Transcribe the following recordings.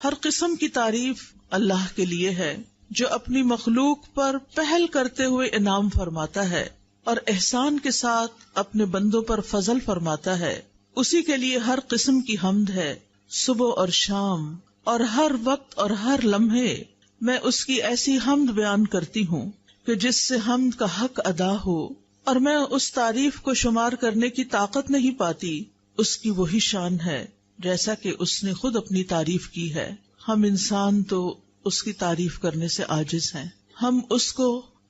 ہر قسم کی تعریف اللہ کے لیے ہے جو اپنی مخلوق پر پہل کرتے ہوئے انعام فرماتا ہے اور احسان کے ساتھ اپنے بندوں پر فضل فرماتا ہے. اسی کے لیے ہر قسم کی حمد ہے، صبح اور شام اور ہر وقت اور ہر لمحے میں اس کی ایسی حمد بیان کرتی ہوں کہ جس سے حمد کا حق ادا ہو، اور میں اس تعریف کو شمار کرنے کی طاقت نہیں پاتی. اس کی وہی شان ہے جیسا کہ اس نے خود اپنی تعریف کی ہے. ہم انسان تو اس کی تعریف کرنے سے عاجز ہیں. ہم اس کو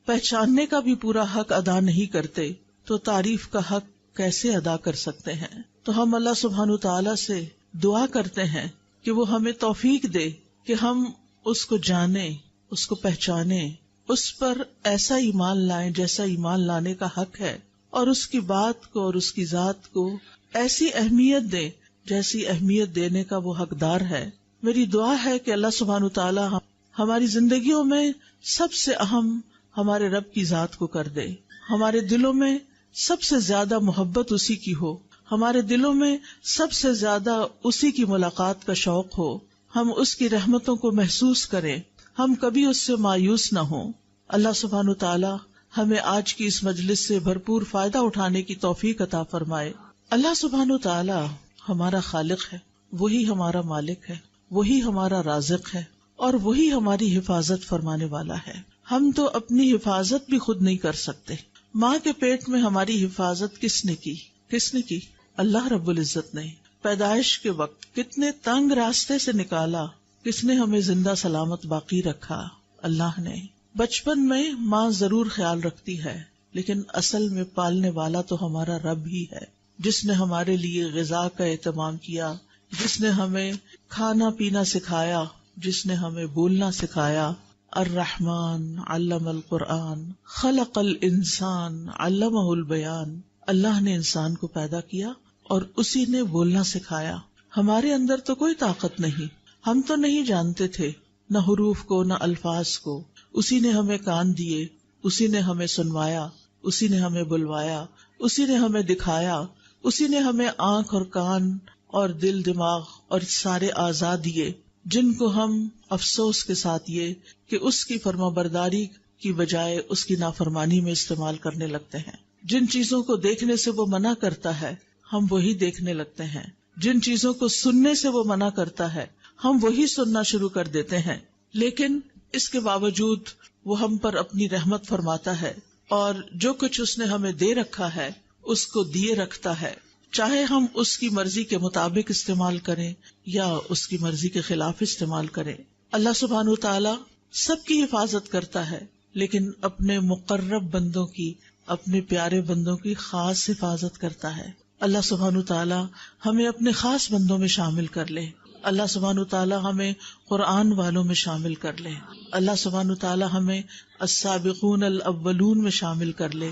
پہچاننے کا بھی پورا حق ادا نہیں کرتے، تو تعریف کا حق کیسے ادا کر سکتے ہیں؟ تو ہم اللہ سبحانہ تعالیٰ سے دعا کرتے ہیں کہ وہ ہمیں توفیق دے کہ ہم اس کو جانیں، اس کو پہچانیں، اس پر ایسا ایمان لائیں جیسا ایمان لانے کا حق ہے، اور اس کی بات کو اور اس کی ذات کو ایسی اہمیت دیں جیسی اہمیت دینے کا وہ حقدار ہے. میری دعا ہے کہ اللہ سبحانہ تعالیٰ ہماری زندگیوں میں سب سے اہم ہمارے رب کی ذات کو کر دے. ہمارے دلوں میں سب سے زیادہ محبت اسی کی ہو، ہمارے دلوں میں سب سے زیادہ اسی کی ملاقات کا شوق ہو، ہم اس کی رحمتوں کو محسوس کریں، ہم کبھی اس سے مایوس نہ ہوں. اللہ سبحانہ تعالیٰ ہمیں آج کی اس مجلس سے بھرپور فائدہ اٹھانے کی توفیق عطا فرمائے. اللہ سبحانہ تعالیٰ ہمارا خالق ہے، وہی ہمارا مالک ہے، وہی ہمارا رازق ہے، اور وہی ہماری حفاظت فرمانے والا ہے. ہم تو اپنی حفاظت بھی خود نہیں کر سکتے. ماں کے پیٹ میں ہماری حفاظت کس نے کی؟ اللہ رب العزت نے. پیدائش کے وقت کتنے تنگ راستے سے نکالا، کس نے ہمیں زندہ سلامت باقی رکھا؟ اللہ نے. بچپن میں ماں ضرور خیال رکھتی ہے، لیکن اصل میں پالنے والا تو ہمارا رب ہی ہے، جس نے ہمارے لیے غذا کا اہتمام کیا، جس نے ہمیں کھانا پینا سکھایا، جس نے ہمیں بولنا سکھایا. الرحمن علم القرآن خلق الانسان علمہ البیان. اللہ نے انسان کو پیدا کیا اور اسی نے بولنا سکھایا. ہمارے اندر تو کوئی طاقت نہیں، ہم تو نہیں جانتے تھے نہ حروف کو نہ الفاظ کو. اسی نے ہمیں کان دیے، اسی نے ہمیں سنوایا، اسی نے ہمیں بلوایا، اسی نے ہمیں دکھایا، اسی نے ہمیں آنکھ اور کان اور دل دماغ اور سارے اعضاء دیے، جن کو ہم افسوس کے ساتھ یہ کہ اس کی فرما برداری کی بجائے اس کی نافرمانی میں استعمال کرنے لگتے ہیں. جن چیزوں کو دیکھنے سے وہ منع کرتا ہے ہم وہی دیکھنے لگتے ہیں، جن چیزوں کو سننے سے وہ منع کرتا ہے ہم وہی سننا شروع کر دیتے ہیں. لیکن اس کے باوجود وہ ہم پر اپنی رحمت فرماتا ہے، اور جو کچھ اس نے ہمیں دے رکھا ہے اس کو دیے رکھتا ہے، چاہے ہم اس کی مرضی کے مطابق استعمال کریں یا اس کی مرضی کے خلاف استعمال کریں. اللہ سبحانہ تعالیٰ سب کی حفاظت کرتا ہے، لیکن اپنے مقرب بندوں کی، اپنے پیارے بندوں کی خاص حفاظت کرتا ہے. اللہ سبحانہ تعالیٰ ہمیں اپنے خاص بندوں میں شامل کر لے. اللہ سبحانہ تعالیٰ ہمیں قرآن والوں میں شامل کر لے. اللہ سبحانہ تعالیٰ ہمیں السابقون الاولون میں شامل کر لے،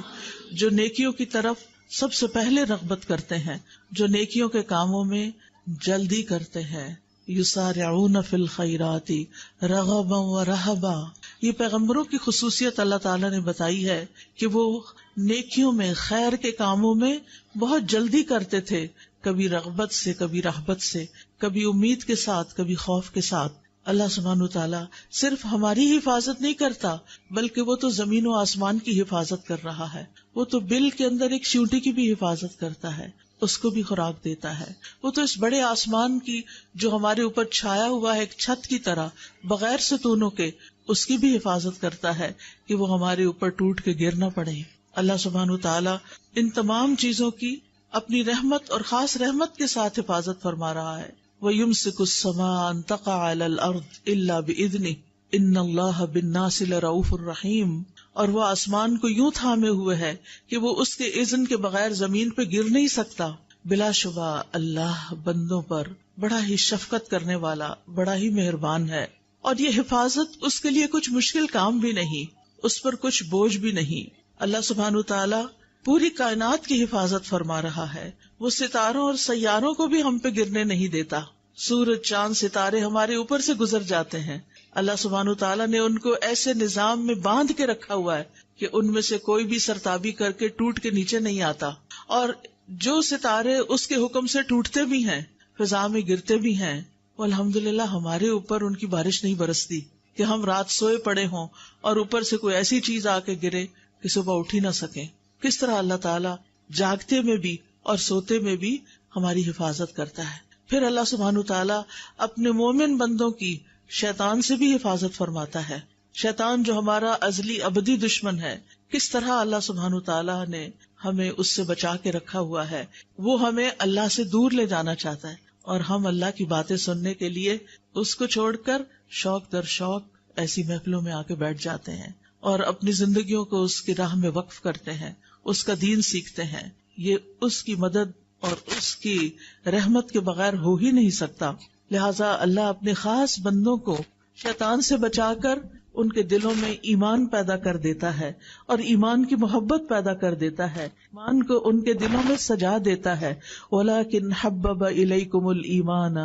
جو نیکیوں کی طرف سب سے پہلے رغبت کرتے ہیں، جو نیکیوں کے کاموں میں جلدی کرتے ہیں. یسارعون فی الخیرات رغبا ورہبا. یہ پیغمبروں کی خصوصیت اللہ تعالیٰ نے بتائی ہے کہ وہ نیکیوں میں، خیر کے کاموں میں بہت جلدی کرتے تھے، کبھی رغبت سے، کبھی رہبت سے، کبھی امید کے ساتھ، کبھی خوف کے ساتھ. اللہ سبحانہ تعالیٰ صرف ہماری حفاظت نہیں کرتا، بلکہ وہ تو زمین و آسمان کی حفاظت کر رہا ہے. وہ تو بل کے اندر ایک چیونٹی کی بھی حفاظت کرتا ہے، اس کو بھی خوراک دیتا ہے. وہ تو اس بڑے آسمان کی جو ہمارے اوپر چھایا ہوا ہے ایک چھت کی طرح بغیر ستونوں کے، اس کی بھی حفاظت کرتا ہے کہ وہ ہمارے اوپر ٹوٹ کے گر نہ پڑے. اللہ سبحانہ تعالیٰ ان تمام چیزوں کی اپنی رحمت اور خاص رحمت کے ساتھ حفاظت فرما رہا ہے. وَيُمْسِكُ السَّمَاءَ أَن تَقَعَ عَلَى الْأَرْضِ إِلَّا بِإِذْنِهِ إِنَّ اللَّهَ بِالنَّاسِ لَرَءُوفٌ رَحِيمٌ. اور وہ آسمان کو یوں تھامے ہوئے ہے کہ وہ اس کے اذن کے بغیر زمین پہ گر نہیں سکتا. بلا شبہ اللہ بندوں پر بڑا ہی شفقت کرنے والا، بڑا ہی مہربان ہے. اور یہ حفاظت اس کے لیے کچھ مشکل کام بھی نہیں، اس پر کچھ بوجھ بھی نہیں. اللہ سبحانہ تعالیٰ پوری کائنات کی حفاظت فرما رہا ہے. وہ ستاروں اور سیاروں کو بھی ہم پہ گرنے نہیں دیتا. سورج، چاند، ستارے ہمارے اوپر سے گزر جاتے ہیں. اللہ سبحانہ تعالیٰ نے ان کو ایسے نظام میں باندھ کے رکھا ہوا ہے کہ ان میں سے کوئی بھی سرتابی کر کے ٹوٹ کے نیچے نہیں آتا. اور جو ستارے اس کے حکم سے ٹوٹتے بھی ہیں، فضا میں گرتے بھی ہیں، الحمدللہ ہمارے اوپر ان کی بارش نہیں برستی کہ ہم رات سوئے پڑے ہوں اور اوپر سے کوئی ایسی چیز آ کے گرے کہ صبح اٹھ ہی نہ سکیں. کس طرح اللہ تعالیٰ جاگتے میں بھی اور سوتے میں بھی ہماری حفاظت کرتا ہے. پھر اللہ سبحانہ تعالیٰ اپنے مومن بندوں کی شیطان سے بھی حفاظت فرماتا ہے. شیطان جو ہمارا ازلی ابدی دشمن ہے، کس طرح اللہ سبحانہ تعالیٰ نے ہمیں اس سے بچا کے رکھا ہوا ہے. وہ ہمیں اللہ سے دور لے جانا چاہتا ہے اور ہم اللہ کی باتیں سننے کے لیے اس کو چھوڑ کر شوق در شوق ایسی محفلوں میں آ کے بیٹھ جاتے ہیں اور اپنی زندگیوں کو اس کی راہ میں وقف کرتے ہیں، اس کا دین سیکھتے ہیں. یہ اس کی مدد اور اس کی رحمت کے بغیر ہو ہی نہیں سکتا. لہٰذا اللہ اپنے خاص بندوں کو شیطان سے بچا کر ان کے دلوں میں ایمان پیدا کر دیتا ہے اور ایمان کی محبت پیدا کر دیتا ہے، ایمان کو ان کے دلوں میں سجا دیتا ہے. وَلَٰكِنْ حَبَّبَ إِلَيْكُمُ الْإِيمَانَ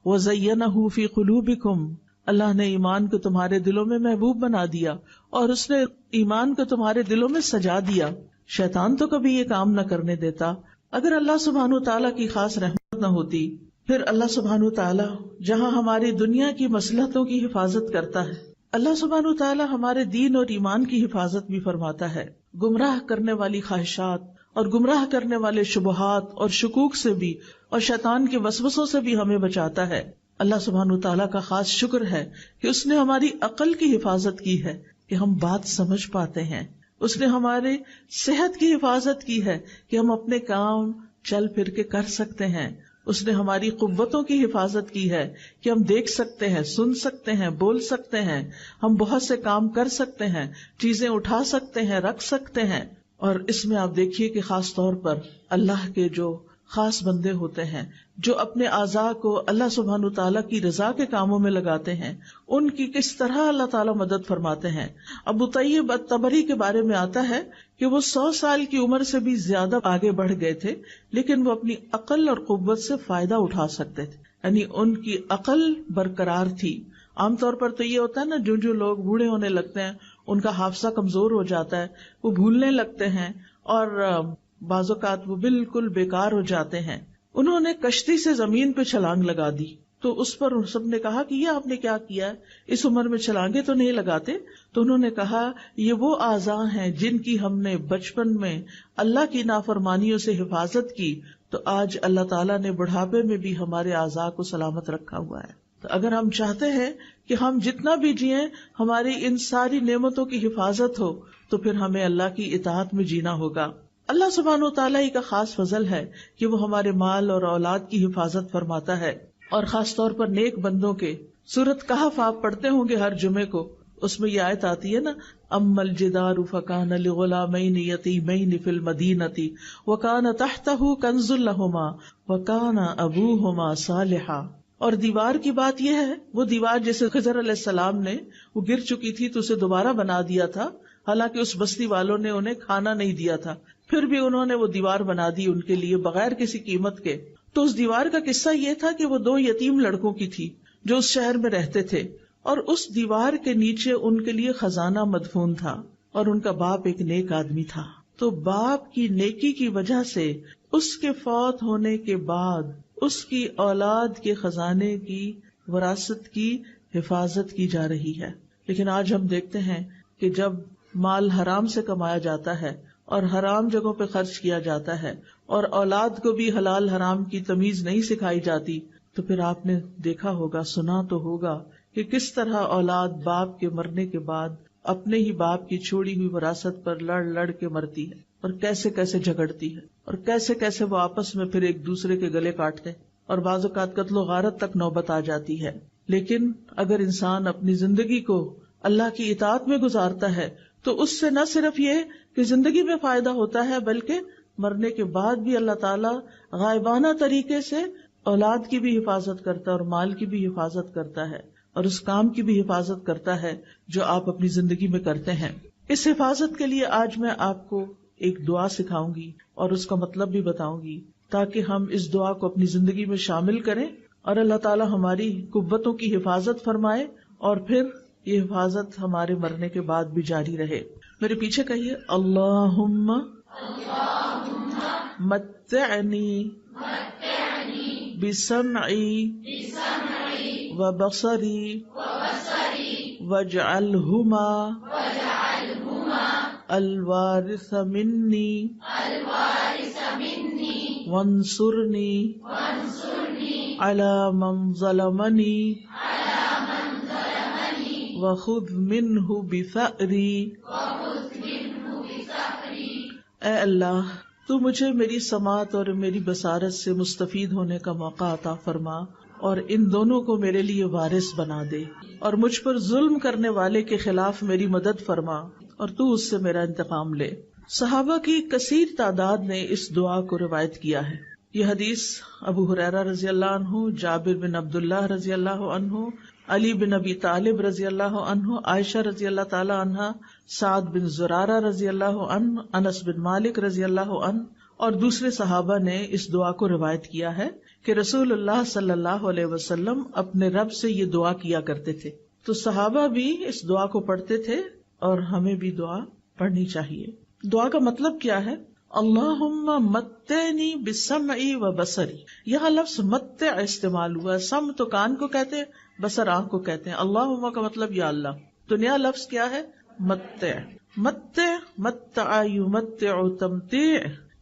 وَزَيَّنَهُ فِي قُلُوبِكُمْ. اللہ نے ایمان کو تمہارے دلوں میں محبوب بنا دیا اور اس نے ایمان کو تمہارے دلوں میں سجا دیا. شیطان تو کبھی یہ کام نہ کرنے دیتا. اگر اللہ سبحانہ تعالیٰ کی خاص رحمت نہ ہوتی، پھر اللہ سبحانہ تعالیٰ جہاں ہماری دنیا کی مصلحتوں کی حفاظت کرتا ہے، اللہ سبحانہ تعالیٰ ہمارے دین اور ایمان کی حفاظت بھی فرماتا ہے. گمراہ کرنے والی خواہشات اور گمراہ کرنے والے شبہات اور شکوک سے بھی اور شیطان کے وسوسوں سے بھی ہمیں بچاتا ہے. اللہ سبحانہ تعالیٰ کا خاص شکر ہے کہ اس نے ہماری عقل کی حفاظت کی ہے کہ ہم بات سمجھ پاتے ہیں. اس نے ہمارے صحت کی حفاظت کی ہے کہ ہم اپنے کام چل پھر کے کر سکتے ہیں. اس نے ہماری قوتوں کی حفاظت کی ہے کہ ہم دیکھ سکتے ہیں، سن سکتے ہیں، بول سکتے ہیں، ہم بہت سے کام کر سکتے ہیں، چیزیں اٹھا سکتے ہیں، رکھ سکتے ہیں. اور اس میں آپ دیکھیے کہ خاص طور پر اللہ کے جو خاص بندے ہوتے ہیں جو اپنے اعضاء کو اللہ سبحانہ تعالیٰ کی رضا کے کاموں میں لگاتے ہیں، ان کی کس طرح اللہ تعالیٰ مدد فرماتے ہیں. ابو طیب الطبری کے بارے میں آتا ہے کہ وہ 100 سال کی عمر سے بھی زیادہ آگے بڑھ گئے تھے، لیکن وہ اپنی عقل اور قوت سے فائدہ اٹھا سکتے تھے، یعنی ان کی عقل برقرار تھی. عام طور پر تو یہ ہوتا ہے نا، جو لوگ بوڑھے ہونے لگتے ہیں ان کا حافظہ کمزور ہو جاتا ہے، وہ بھولنے لگتے ہیں اور بعض اوقات وہ بالکل بیکار ہو جاتے ہیں. انہوں نے کشتی سے زمین پہ چھلانگ لگا دی تو اس پر سب نے کہا کہ یہ آپ نے کیا کیا ہے، اس عمر میں چھلانگیں تو نہیں لگاتے. تو انہوں نے کہا یہ وہ اعضاء ہیں جن کی ہم نے بچپن میں اللہ کی نافرمانیوں سے حفاظت کی، تو آج اللہ تعالیٰ نے بڑھاپے میں بھی ہمارے اعضاء کو سلامت رکھا ہوا ہے. تو اگر ہم چاہتے ہیں کہ ہم جتنا بھی جئیں ہماری ان ساری نعمتوں کی حفاظت ہو، تو پھر ہمیں اللہ کی اطاعت میں جینا ہوگا. اللہ سبحانہ و تعالیٰ ہی کا خاص فضل ہے کہ وہ ہمارے مال اور اولاد کی حفاظت فرماتا ہے، اور خاص طور پر نیک بندوں کے. سورۃ کہف آپ پڑھتے ہوں گے ہر جمعے کو، اس میں یہ آیت آتی ہے نا، اما الجدار فکان لغلامین یتیمین فی المدینۃ وکان تحتہ کنز لہما وکان ابوہما صالحا. اور دیوار کی بات یہ ہے، وہ دیوار جیسے خضر علیہ السلام نے وہ گر چکی تھی تو اسے دوبارہ بنا دیا تھا، حالانکہ اس بستی والوں نے انہیں کھانا نہیں دیا تھا، پھر بھی انہوں نے وہ دیوار بنا دی ان کے لیے بغیر کسی قیمت کے. تو اس دیوار کا قصہ یہ تھا کہ وہ 2 یتیم لڑکوں کی تھی جو اس شہر میں رہتے تھے، اور اس دیوار کے نیچے ان کے لیے خزانہ مدفون تھا، اور ان کا باپ ایک نیک آدمی تھا. تو باپ کی نیکی کی وجہ سے اس کے فوت ہونے کے بعد اس کی اولاد کے خزانے کی وراثت کی حفاظت کی جا رہی ہے. لیکن آج ہم دیکھتے ہیں کہ جب مال حرام سے کمایا جاتا ہے اور حرام جگہوں پہ خرچ کیا جاتا ہے اور اولاد کو بھی حلال حرام کی تمیز نہیں سکھائی جاتی، تو پھر آپ نے دیکھا ہوگا، سنا تو ہوگا کہ کس طرح اولاد باپ کے مرنے کے بعد اپنے ہی باپ کی چھوڑی ہوئی وراثت پر لڑ لڑ کے مرتی ہے، اور کیسے کیسے جھگڑتی ہے، اور کیسے کیسے وہ آپس میں پھر ایک دوسرے کے گلے کاٹتے، اور بعض اوقات قتل و غارت تک نوبت آ جاتی ہے. لیکن اگر انسان اپنی زندگی کو اللہ کی اطاعت میں گزارتا ہے تو اس سے نہ صرف یہ کہ زندگی میں فائدہ ہوتا ہے، بلکہ مرنے کے بعد بھی اللہ تعالیٰ غائبانہ طریقے سے اولاد کی بھی حفاظت کرتا ہے اور مال کی بھی حفاظت کرتا ہے، اور اس کام کی بھی حفاظت کرتا ہے جو آپ اپنی زندگی میں کرتے ہیں. اس حفاظت کے لیے آج میں آپ کو ایک دعا سکھاؤں گی اور اس کا مطلب بھی بتاؤں گی، تاکہ ہم اس دعا کو اپنی زندگی میں شامل کریں اور اللہ تعالیٰ ہماری قوتوں کی حفاظت فرمائے، اور پھر یہ حفاظت ہمارے مرنے کے بعد بھی جاری رہے. میرے پیچھے کہیے، اللہم متعنی بسمعی وبصری واجعلہما الوارث منی وانصرنی علی من ظلمنی وخذ منہ بثأری. اے اللہ تو مجھے میری سماعت اور میری بصارت سے مستفید ہونے کا موقع عطا فرما اور ان دونوں کو میرے لیے وارث بنا دے، اور مجھ پر ظلم کرنے والے کے خلاف میری مدد فرما اور تو اس سے میرا انتقام لے. صحابہ کی کثیر تعداد نے اس دعا کو روایت کیا ہے. یہ حدیث ابو ہریرہ رضی اللہ عنہ، جابر بن عبداللہ رضی اللہ عنہ، علی بن ابی طالب رضی اللہ عنہ، عائشہ رضی اللہ تعالی عنہ، سعد بن زرارہ رضی اللہ عنہ، انس بن مالک رضی اللہ عنہ اور دوسرے صحابہ نے اس دعا کو روایت کیا ہے کہ رسول اللہ صلی اللہ علیہ وسلم اپنے رب سے یہ دعا کیا کرتے تھے. تو صحابہ بھی اس دعا کو پڑھتے تھے اور ہمیں بھی دعا پڑھنی چاہیے. دعا کا مطلب کیا ہے؟ اللہم متعنی بسمعی و بصری. یہاں لفظ متع استعمال ہوا. سم تو کان کو کہتے ہیں، بصر آنکھ کو کہتے ہیں. اللہم کا مطلب یا اللہ. تو نیا لفظ کیا ہے؟ متع. متع متع یمتع تمتیع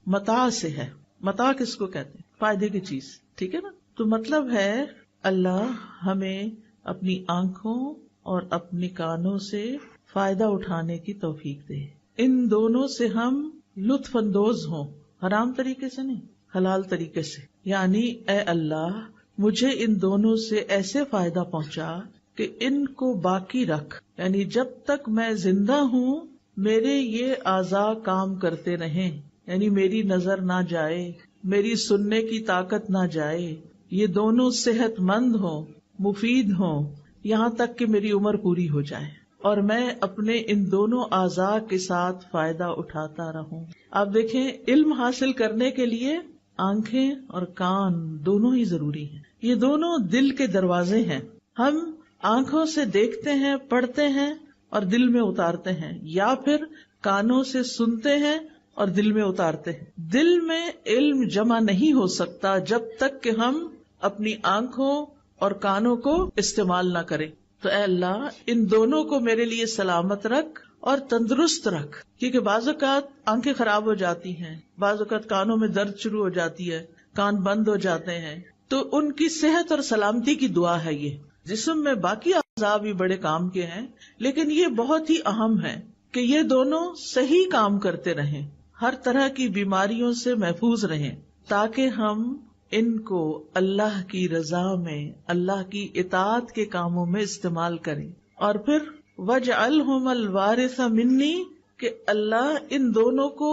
متاع سے ہے. متاع کس کو کہتے ہیں؟ فائدے کی چیز. ٹھیک ہے نا. تو مطلب ہے اللہ ہمیں اپنی آنکھوں اور اپنی کانوں سے فائدہ اٹھانے کی توفیق دے. ان دونوں سے ہم لطف اندوز ہوں، حرام طریقے سے نہیں، حلال طریقے سے. یعنی اے اللہ مجھے ان دونوں سے ایسے فائدہ پہنچا کہ ان کو باقی رکھ. یعنی جب تک میں زندہ ہوں میرے یہ اعضاء کام کرتے رہیں. یعنی میری نظر نہ جائے، میری سننے کی طاقت نہ جائے، یہ دونوں صحت مند ہوں، مفید ہوں، یہاں تک کہ میری عمر پوری ہو جائے اور میں اپنے ان دونوں اعضاء کے ساتھ فائدہ اٹھاتا رہوں. آپ دیکھیں علم حاصل کرنے کے لیے آنکھیں اور کان دونوں ہی ضروری ہیں. یہ دونوں دل کے دروازے ہیں. ہم آنکھوں سے دیکھتے ہیں، پڑھتے ہیں اور دل میں اتارتے ہیں، یا پھر کانوں سے سنتے ہیں اور دل میں اتارتے ہیں. دل میں علم جمع نہیں ہو سکتا جب تک کہ ہم اپنی آنکھوں اور کانوں کو استعمال نہ کریں. تو اے اللہ ان دونوں کو میرے لیے سلامت رکھ اور تندرست رکھ، کیونکہ بعض اوقات آنکھیں خراب ہو جاتی ہیں، بعض اوقات کانوں میں درد شروع ہو جاتی ہے، کان بند ہو جاتے ہیں. تو ان کی صحت اور سلامتی کی دعا ہے یہ. جسم میں باقی اعضاء بھی بڑے کام کے ہیں، لیکن یہ بہت ہی اہم ہے کہ یہ دونوں صحیح کام کرتے رہیں، ہر طرح کی بیماریوں سے محفوظ رہیں، تاکہ ہم ان کو اللہ کی رضا میں، اللہ کی اطاعت کے کاموں میں استعمال کریں. اور پھر وَاجْعَلْهُمَا الْوَارِثَ مِنِّي کہ اللہ ان دونوں کو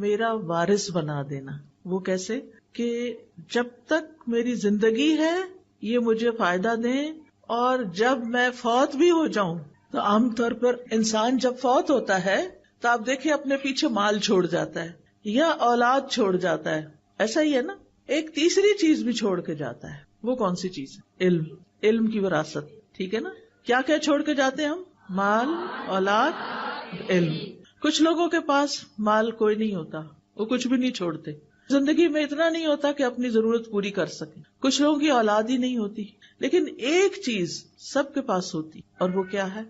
میرا وارث بنا دینا. وہ کیسے؟ کہ جب تک میری زندگی ہے یہ مجھے فائدہ دیں، اور جب میں فوت بھی ہو جاؤں. تو عام طور پر انسان جب فوت ہوتا ہے تو آپ دیکھیں اپنے پیچھے مال چھوڑ جاتا ہے یا اولاد چھوڑ جاتا ہے. ایسا ہی ہے نا. ایک تیسری چیز بھی چھوڑ کے جاتا ہے. وہ کون سی چیز ہے؟ علم. علم کی وراثت. ٹھیک ہے نا. کیا کیا چھوڑ کے جاتے ہیں ہم؟ مال، اولاد، علم. کچھ لوگوں کے پاس مال کوئی نہیں ہوتا، وہ کچھ بھی نہیں چھوڑتے. زندگی میں اتنا نہیں ہوتا کہ اپنی ضرورت پوری کر سکیں. کچھ لوگوں کی اولاد ہی نہیں ہوتی. لیکن ایک چیز سب کے پاس ہوتی، اور وہ کیا ہے؟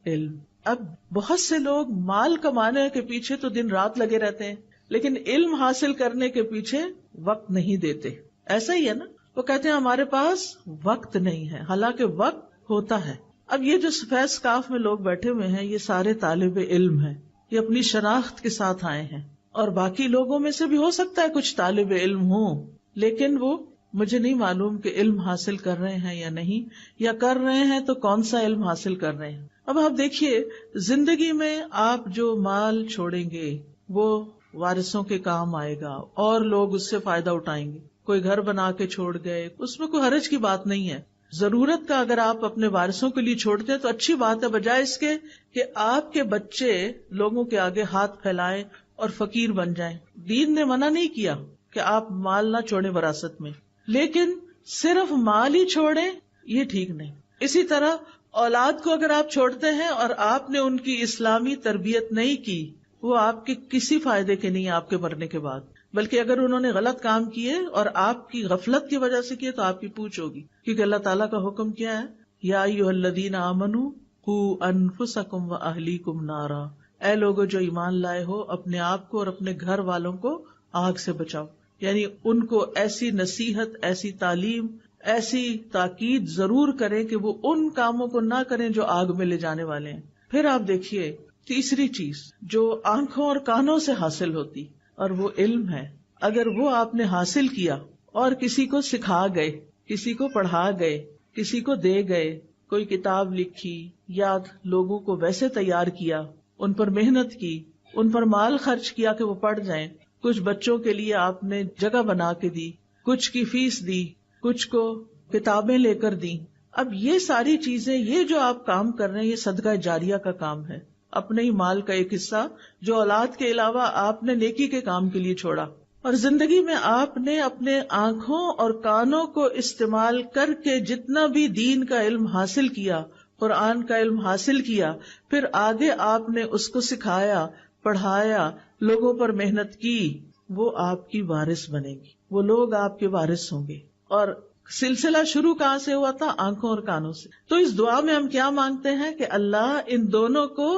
علم. اب بہت سے لوگ مال کمانے کے پیچھے تو دن رات لگے رہتے ہیں، لیکن علم حاصل کرنے کے پیچھے وقت نہیں دیتے. ایسا ہی ہے نا. وہ کہتے ہیں ہمارے پاس وقت نہیں ہے، حالانکہ وقت ہوتا ہے. اب یہ جو سفید کاف میں لوگ بیٹھے ہوئے ہیں یہ سارے طالب علم ہیں. یہ اپنی شناخت کے ساتھ آئے ہیں، اور باقی لوگوں میں سے بھی ہو سکتا ہے کچھ طالب علم ہوں، لیکن وہ مجھے نہیں معلوم کہ علم حاصل کر رہے ہیں یا نہیں، یا کر رہے ہیں تو کون سا علم حاصل کر رہے ہیں. اب آپ دیکھیے زندگی میں آپ جو مال چھوڑیں گے وہ وارثوں کے کام آئے گا اور لوگ اس سے فائدہ اٹھائیں گے. کوئی گھر بنا کے چھوڑ گئے، اس میں کوئی حرج کی بات نہیں ہے. ضرورت کا اگر آپ اپنے وارثوں کے لیے چھوڑتے ہیں تو اچھی بات ہے، بجائے اس کے کہ آپ کے بچے لوگوں کے آگے ہاتھ پھیلائیں اور فقیر بن جائیں. دین نے منع نہیں کیا کہ آپ مال نہ چھوڑیں وراثت میں، لیکن صرف مال ہی چھوڑیں یہ ٹھیک نہیں. اسی طرح اولاد کو اگر آپ چھوڑتے ہیں اور آپ نے ان کی اسلامی تربیت نہیں کی، وہ آپ کے کسی فائدے کے نہیں آپ کے مرنے کے بعد. بلکہ اگر انہوں نے غلط کام کیے اور آپ کی غفلت کی وجہ سے کیے تو آپ کی پوچھ ہوگی، کیونکہ اللہ تعالیٰ کا حکم کیا ہے، یا ایھا الذین آمنوا قوا انفسکم واہلیکم نارا، اے لوگو جو ایمان لائے ہو اپنے آپ کو اور اپنے گھر والوں کو آگ سے بچاؤ. یعنی ان کو ایسی نصیحت، ایسی تعلیم، ایسی تاکید ضرور کریں کہ وہ ان کاموں کو نہ کریں جو آگ میں لے جانے والے ہیں. پھر آپ دیکھیے تیسری چیز جو آنکھوں اور کانوں سے حاصل ہوتی، اور وہ علم ہے. اگر وہ آپ نے حاصل کیا اور کسی کو سکھا گئے، کسی کو پڑھا گئے، کسی کو دے گئے، کوئی کتاب لکھی یا لوگوں کو ویسے تیار کیا، ان پر محنت کی، ان پر مال خرچ کیا کہ وہ پڑھ جائیں، کچھ بچوں کے لیے آپ نے جگہ بنا کے دی، کچھ کی فیس دی، کچھ کو کتابیں لے کر دی. اب یہ ساری چیزیں، یہ جو آپ کام کر رہے ہیں، یہ صدقہ جاریہ کا کام ہے. اپنے ہی مال کا ایک حصہ جو اولاد کے علاوہ آپ نے نیکی کے کام کے لیے چھوڑا، اور زندگی میں آپ نے اپنے آنکھوں اور کانوں کو استعمال کر کے جتنا بھی دین کا علم حاصل کیا، قرآن کا علم حاصل کیا، پھر آگے آپ نے اس کو سکھایا، پڑھایا، لوگوں پر محنت کی، وہ آپ کی وارث بنے گی، وہ لوگ آپ کے وارث ہوں گے. اور سلسلہ شروع کہاں سے ہوا تھا؟ آنکھوں اور کانوں سے. تو اس دعا میں ہم کیا مانگتے ہیں کہ اللہ ان دونوں کو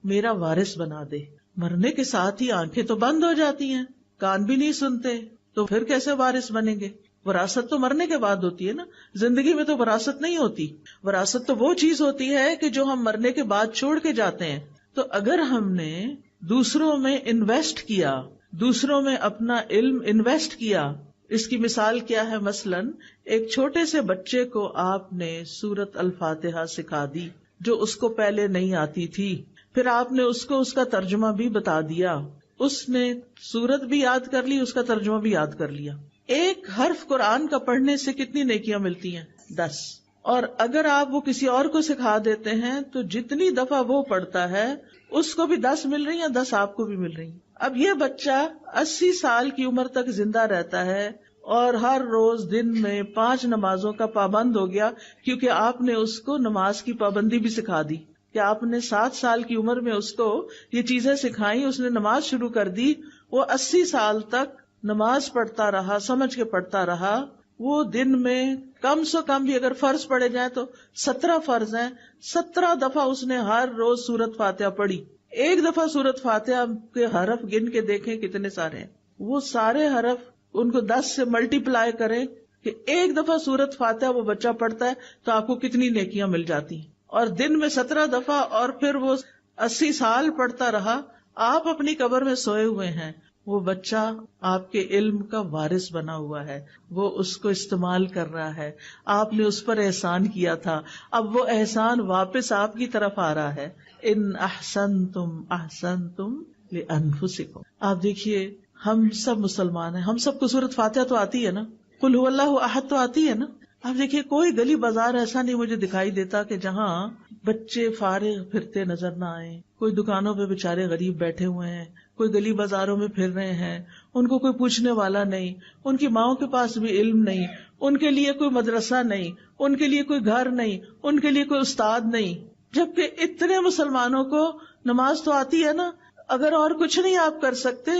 میرا وارث بنا دے. مرنے کے ساتھ ہی آنکھیں تو بند ہو جاتی ہیں، کان بھی نہیں سنتے، تو پھر کیسے وارث بنیں گے؟ وراثت تو مرنے کے بعد ہوتی ہے نا، زندگی میں تو وراثت نہیں ہوتی. وراثت تو وہ چیز ہوتی ہے کہ جو ہم مرنے کے بعد چھوڑ کے جاتے ہیں. تو اگر ہم نے دوسروں میں انویسٹ کیا، دوسروں میں اپنا علم انویسٹ کیا، اس کی مثال کیا ہے؟ مثلاً ایک چھوٹے سے بچے کو آپ نے سورت الفاتحہ سکھا دی جو اس کو پہلے نہیں آتی تھی، پھر آپ نے اس کو اس کا ترجمہ بھی بتا دیا، اس نے سورت بھی یاد کر لی، اس کا ترجمہ بھی یاد کر لیا. ایک حرف قرآن کا پڑھنے سے کتنی نیکیاں ملتی ہیں؟ 10. اور اگر آپ وہ کسی اور کو سکھا دیتے ہیں تو جتنی دفعہ وہ پڑھتا ہے اس کو بھی 10 مل رہی ہیں، 10 آپ کو بھی مل رہی ہیں. اب یہ بچہ 80 سال کی عمر تک زندہ رہتا ہے اور ہر روز دن میں 5 نمازوں کا پابند ہو گیا، کیونکہ آپ نے اس کو نماز کی پابندی بھی سکھا دی کہ آپ نے 7 سال کی عمر میں اس کو یہ چیزیں سکھائیں، اس نے نماز شروع کر دی، وہ 80 سال تک نماز پڑھتا رہا، سمجھ کے پڑھتا رہا. وہ دن میں کم سے کم بھی اگر فرض پڑھے جائیں تو 17 فرض ہیں، 17 دفعہ اس نے ہر روز سورت فاتحہ پڑھی. ایک دفعہ سورت فاتحہ کے حرف گن کے دیکھیں کتنے سارے ہیں، وہ سارے حرف ان کو 10 سے ملٹی پلائی کریں کہ ایک دفعہ سورت فاتحہ وہ بچہ پڑھتا ہے تو آپ کو کتنی نیکیاں مل جاتی ہیں. اور دن میں 17 دفعہ، اور پھر وہ 80 سال پڑھتا رہا. آپ اپنی قبر میں سوئے ہوئے ہیں، وہ بچہ آپ کے علم کا وارث بنا ہوا ہے، وہ اس کو استعمال کر رہا ہے. آپ نے اس پر احسان کیا تھا، اب وہ احسان واپس آپ کی طرف آ رہا ہے. ان احسنتم احسنتم لانفسکم. آپ دیکھیے ہم سب مسلمان ہیں، ہم سب کو سورۃ فاتحہ تو آتی ہے نا، قل هو اللہ احد تو آتی ہے نا. آپ دیکھیے کوئی گلی بازار ایسا نہیں مجھے دکھائی دیتا کہ جہاں بچے فارغ پھرتے نظر نہ آئیں. کوئی دکانوں پہ بےچارے غریب بیٹھے ہوئے ہیں، کوئی گلی بازاروں میں پھر رہے ہیں، ان کو کوئی پوچھنے والا نہیں، ان کی ماؤں کے پاس بھی علم نہیں، ان کے لیے کوئی مدرسہ نہیں، ان کے لیے کوئی گھر نہیں، ان کے لیے کوئی استاد نہیں. جبکہ اتنے مسلمانوں کو نماز تو آتی ہے نا. اگر اور کچھ نہیں آپ کر سکتے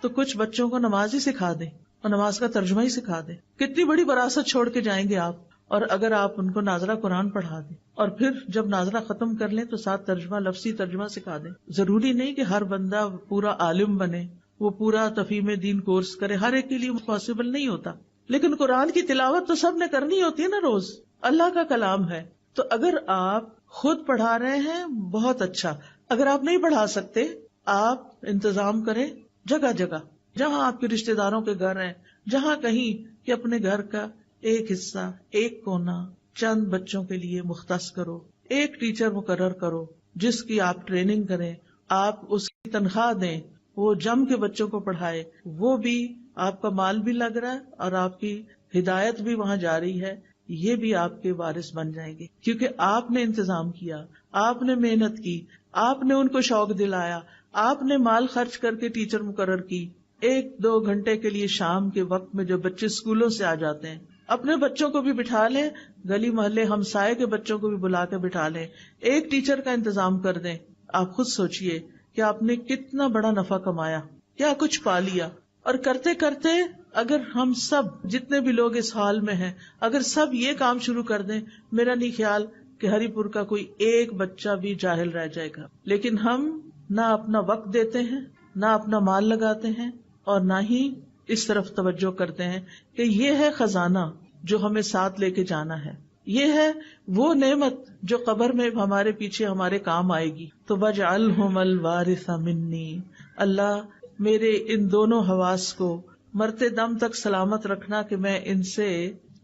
تو کچھ بچوں کو نماز ہی سکھا دیں اور نماز کا ترجمہ ہی سکھا دیں. کتنی بڑی وراثت چھوڑ کے جائیں گے آپ. اور اگر آپ ان کو ناظرہ قرآن پڑھا دیں اور پھر جب ناظرہ ختم کر لیں تو ساتھ ترجمہ، لفظی ترجمہ سکھا دیں. ضروری نہیں کہ ہر بندہ پورا عالم بنے، وہ پورا تفہیم دین کورس کرے، ہر ایک کے لیے پاسبل نہیں ہوتا. لیکن قرآن کی تلاوت تو سب نے کرنی ہوتی ہے نا روز، اللہ کا کلام ہے. تو اگر آپ خود پڑھا رہے ہیں بہت اچھا، اگر آپ نہیں پڑھا سکتے آپ انتظام کریں جگہ جگہ، جہاں آپ کے رشتہ داروں کے گھر ہیں، جہاں کہیں کہ اپنے گھر کا ایک حصہ، ایک کونا چند بچوں کے لیے مختص کرو. ایک ٹیچر مقرر کرو جس کی آپ ٹریننگ کریں، آپ اس کی تنخواہ دیں، وہ جم کے بچوں کو پڑھائے. وہ بھی آپ کا مال بھی لگ رہا ہے اور آپ کی ہدایت بھی وہاں جاری ہے. یہ بھی آپ کے وارث بن جائیں گے کیونکہ آپ نے انتظام کیا، آپ نے محنت کی، آپ نے ان کو شوق دلایا، آپ نے مال خرچ کر کے ٹیچر مقرر کی. 1-2 گھنٹے کے لیے شام کے وقت میں جب بچے اسکولوں سے آ جاتے ہیں، اپنے بچوں کو بھی بٹھا لیں، گلی محلے ہمسائے کے بچوں کو بھی بلا کے بٹھا لیں، ایک ٹیچر کا انتظام کر دیں. آپ خود سوچئے کہ آپ نے کتنا بڑا نفع کمایا، کیا کچھ پا لیا. اور کرتے کرتے اگر ہم سب جتنے بھی لوگ اس حال میں ہیں اگر سب یہ کام شروع کر دیں، میرا نہیں خیال کہ ہری پور کا کوئی ایک بچہ بھی جاہل رہ جائے گا. لیکن ہم نہ اپنا وقت دیتے ہیں، نہ اپنا مال لگاتے ہیں، اور نہ ہی اس طرف توجہ کرتے ہیں کہ یہ ہے خزانہ جو ہمیں ساتھ لے کے جانا ہے، یہ ہے وہ نعمت جو قبر میں ہمارے پیچھے ہمارے کام آئے گی. تو وَاجْعَلْهُمَ الْوَارِثَ مِنِّي، اللہ میرے ان دونوں حواس کو مرتے دم تک سلامت رکھنا کہ میں ان سے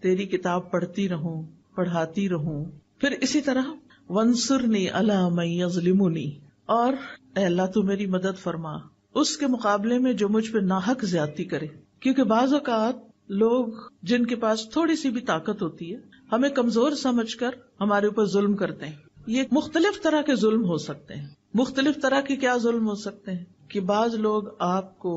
تیری کتاب پڑھتی رہوں، پڑھاتی رہوں. پھر اسی طرح وَانصُرْنِي عَلَىٰ مَن يَظْلِمُنِي، اور اے اللہ تو میری مدد فرما اس کے مقابلے میں جو مجھ پہ ناحق زیادتی کرے. کیونکہ بعض اوقات لوگ جن کے پاس تھوڑی سی بھی طاقت ہوتی ہے ہمیں کمزور سمجھ کر ہمارے اوپر ظلم کرتے ہیں. یہ مختلف طرح کے ظلم ہو سکتے ہیں. مختلف طرح کے کیا ظلم ہو سکتے ہیں کہ بعض لوگ آپ کو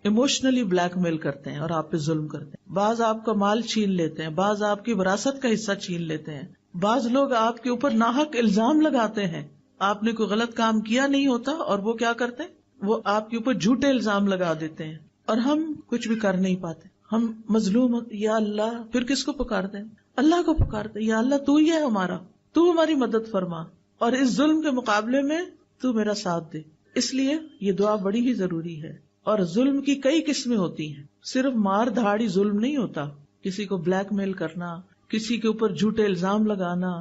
ایموشنلی بلیک میل کرتے ہیں اور آپ پہ ظلم کرتے ہیں، بعض آپ کا مال چھین لیتے ہیں، بعض آپ کی وراثت کا حصہ چھین لیتے ہیں، بعض لوگ آپ کے اوپر ناحق الزام لگاتے ہیں. آپ نے کوئی غلط کام کیا نہیں ہوتا اور وہ کیا کرتے ہیں، وہ آپ کے اوپر جھوٹے الزام لگا دیتے ہیں اور ہم کچھ بھی کر نہیں پاتے. ہم مظلوم، یا اللہ، پھر کس کو پکارتے ہیں؟ اللہ کو پکارتے ہیں، یا اللہ تو ہی ہے ہمارا، تو ہماری مدد فرما اور اس ظلم کے مقابلے میں تو میرا ساتھ دے. اس لیے یہ دعا بڑی ہی ضروری ہے. اور ظلم کی کئی قسمیں ہوتی ہیں، صرف مار دھاڑی ظلم نہیں ہوتا. کسی کو بلیک میل کرنا، کسی کے اوپر جھوٹے الزام لگانا،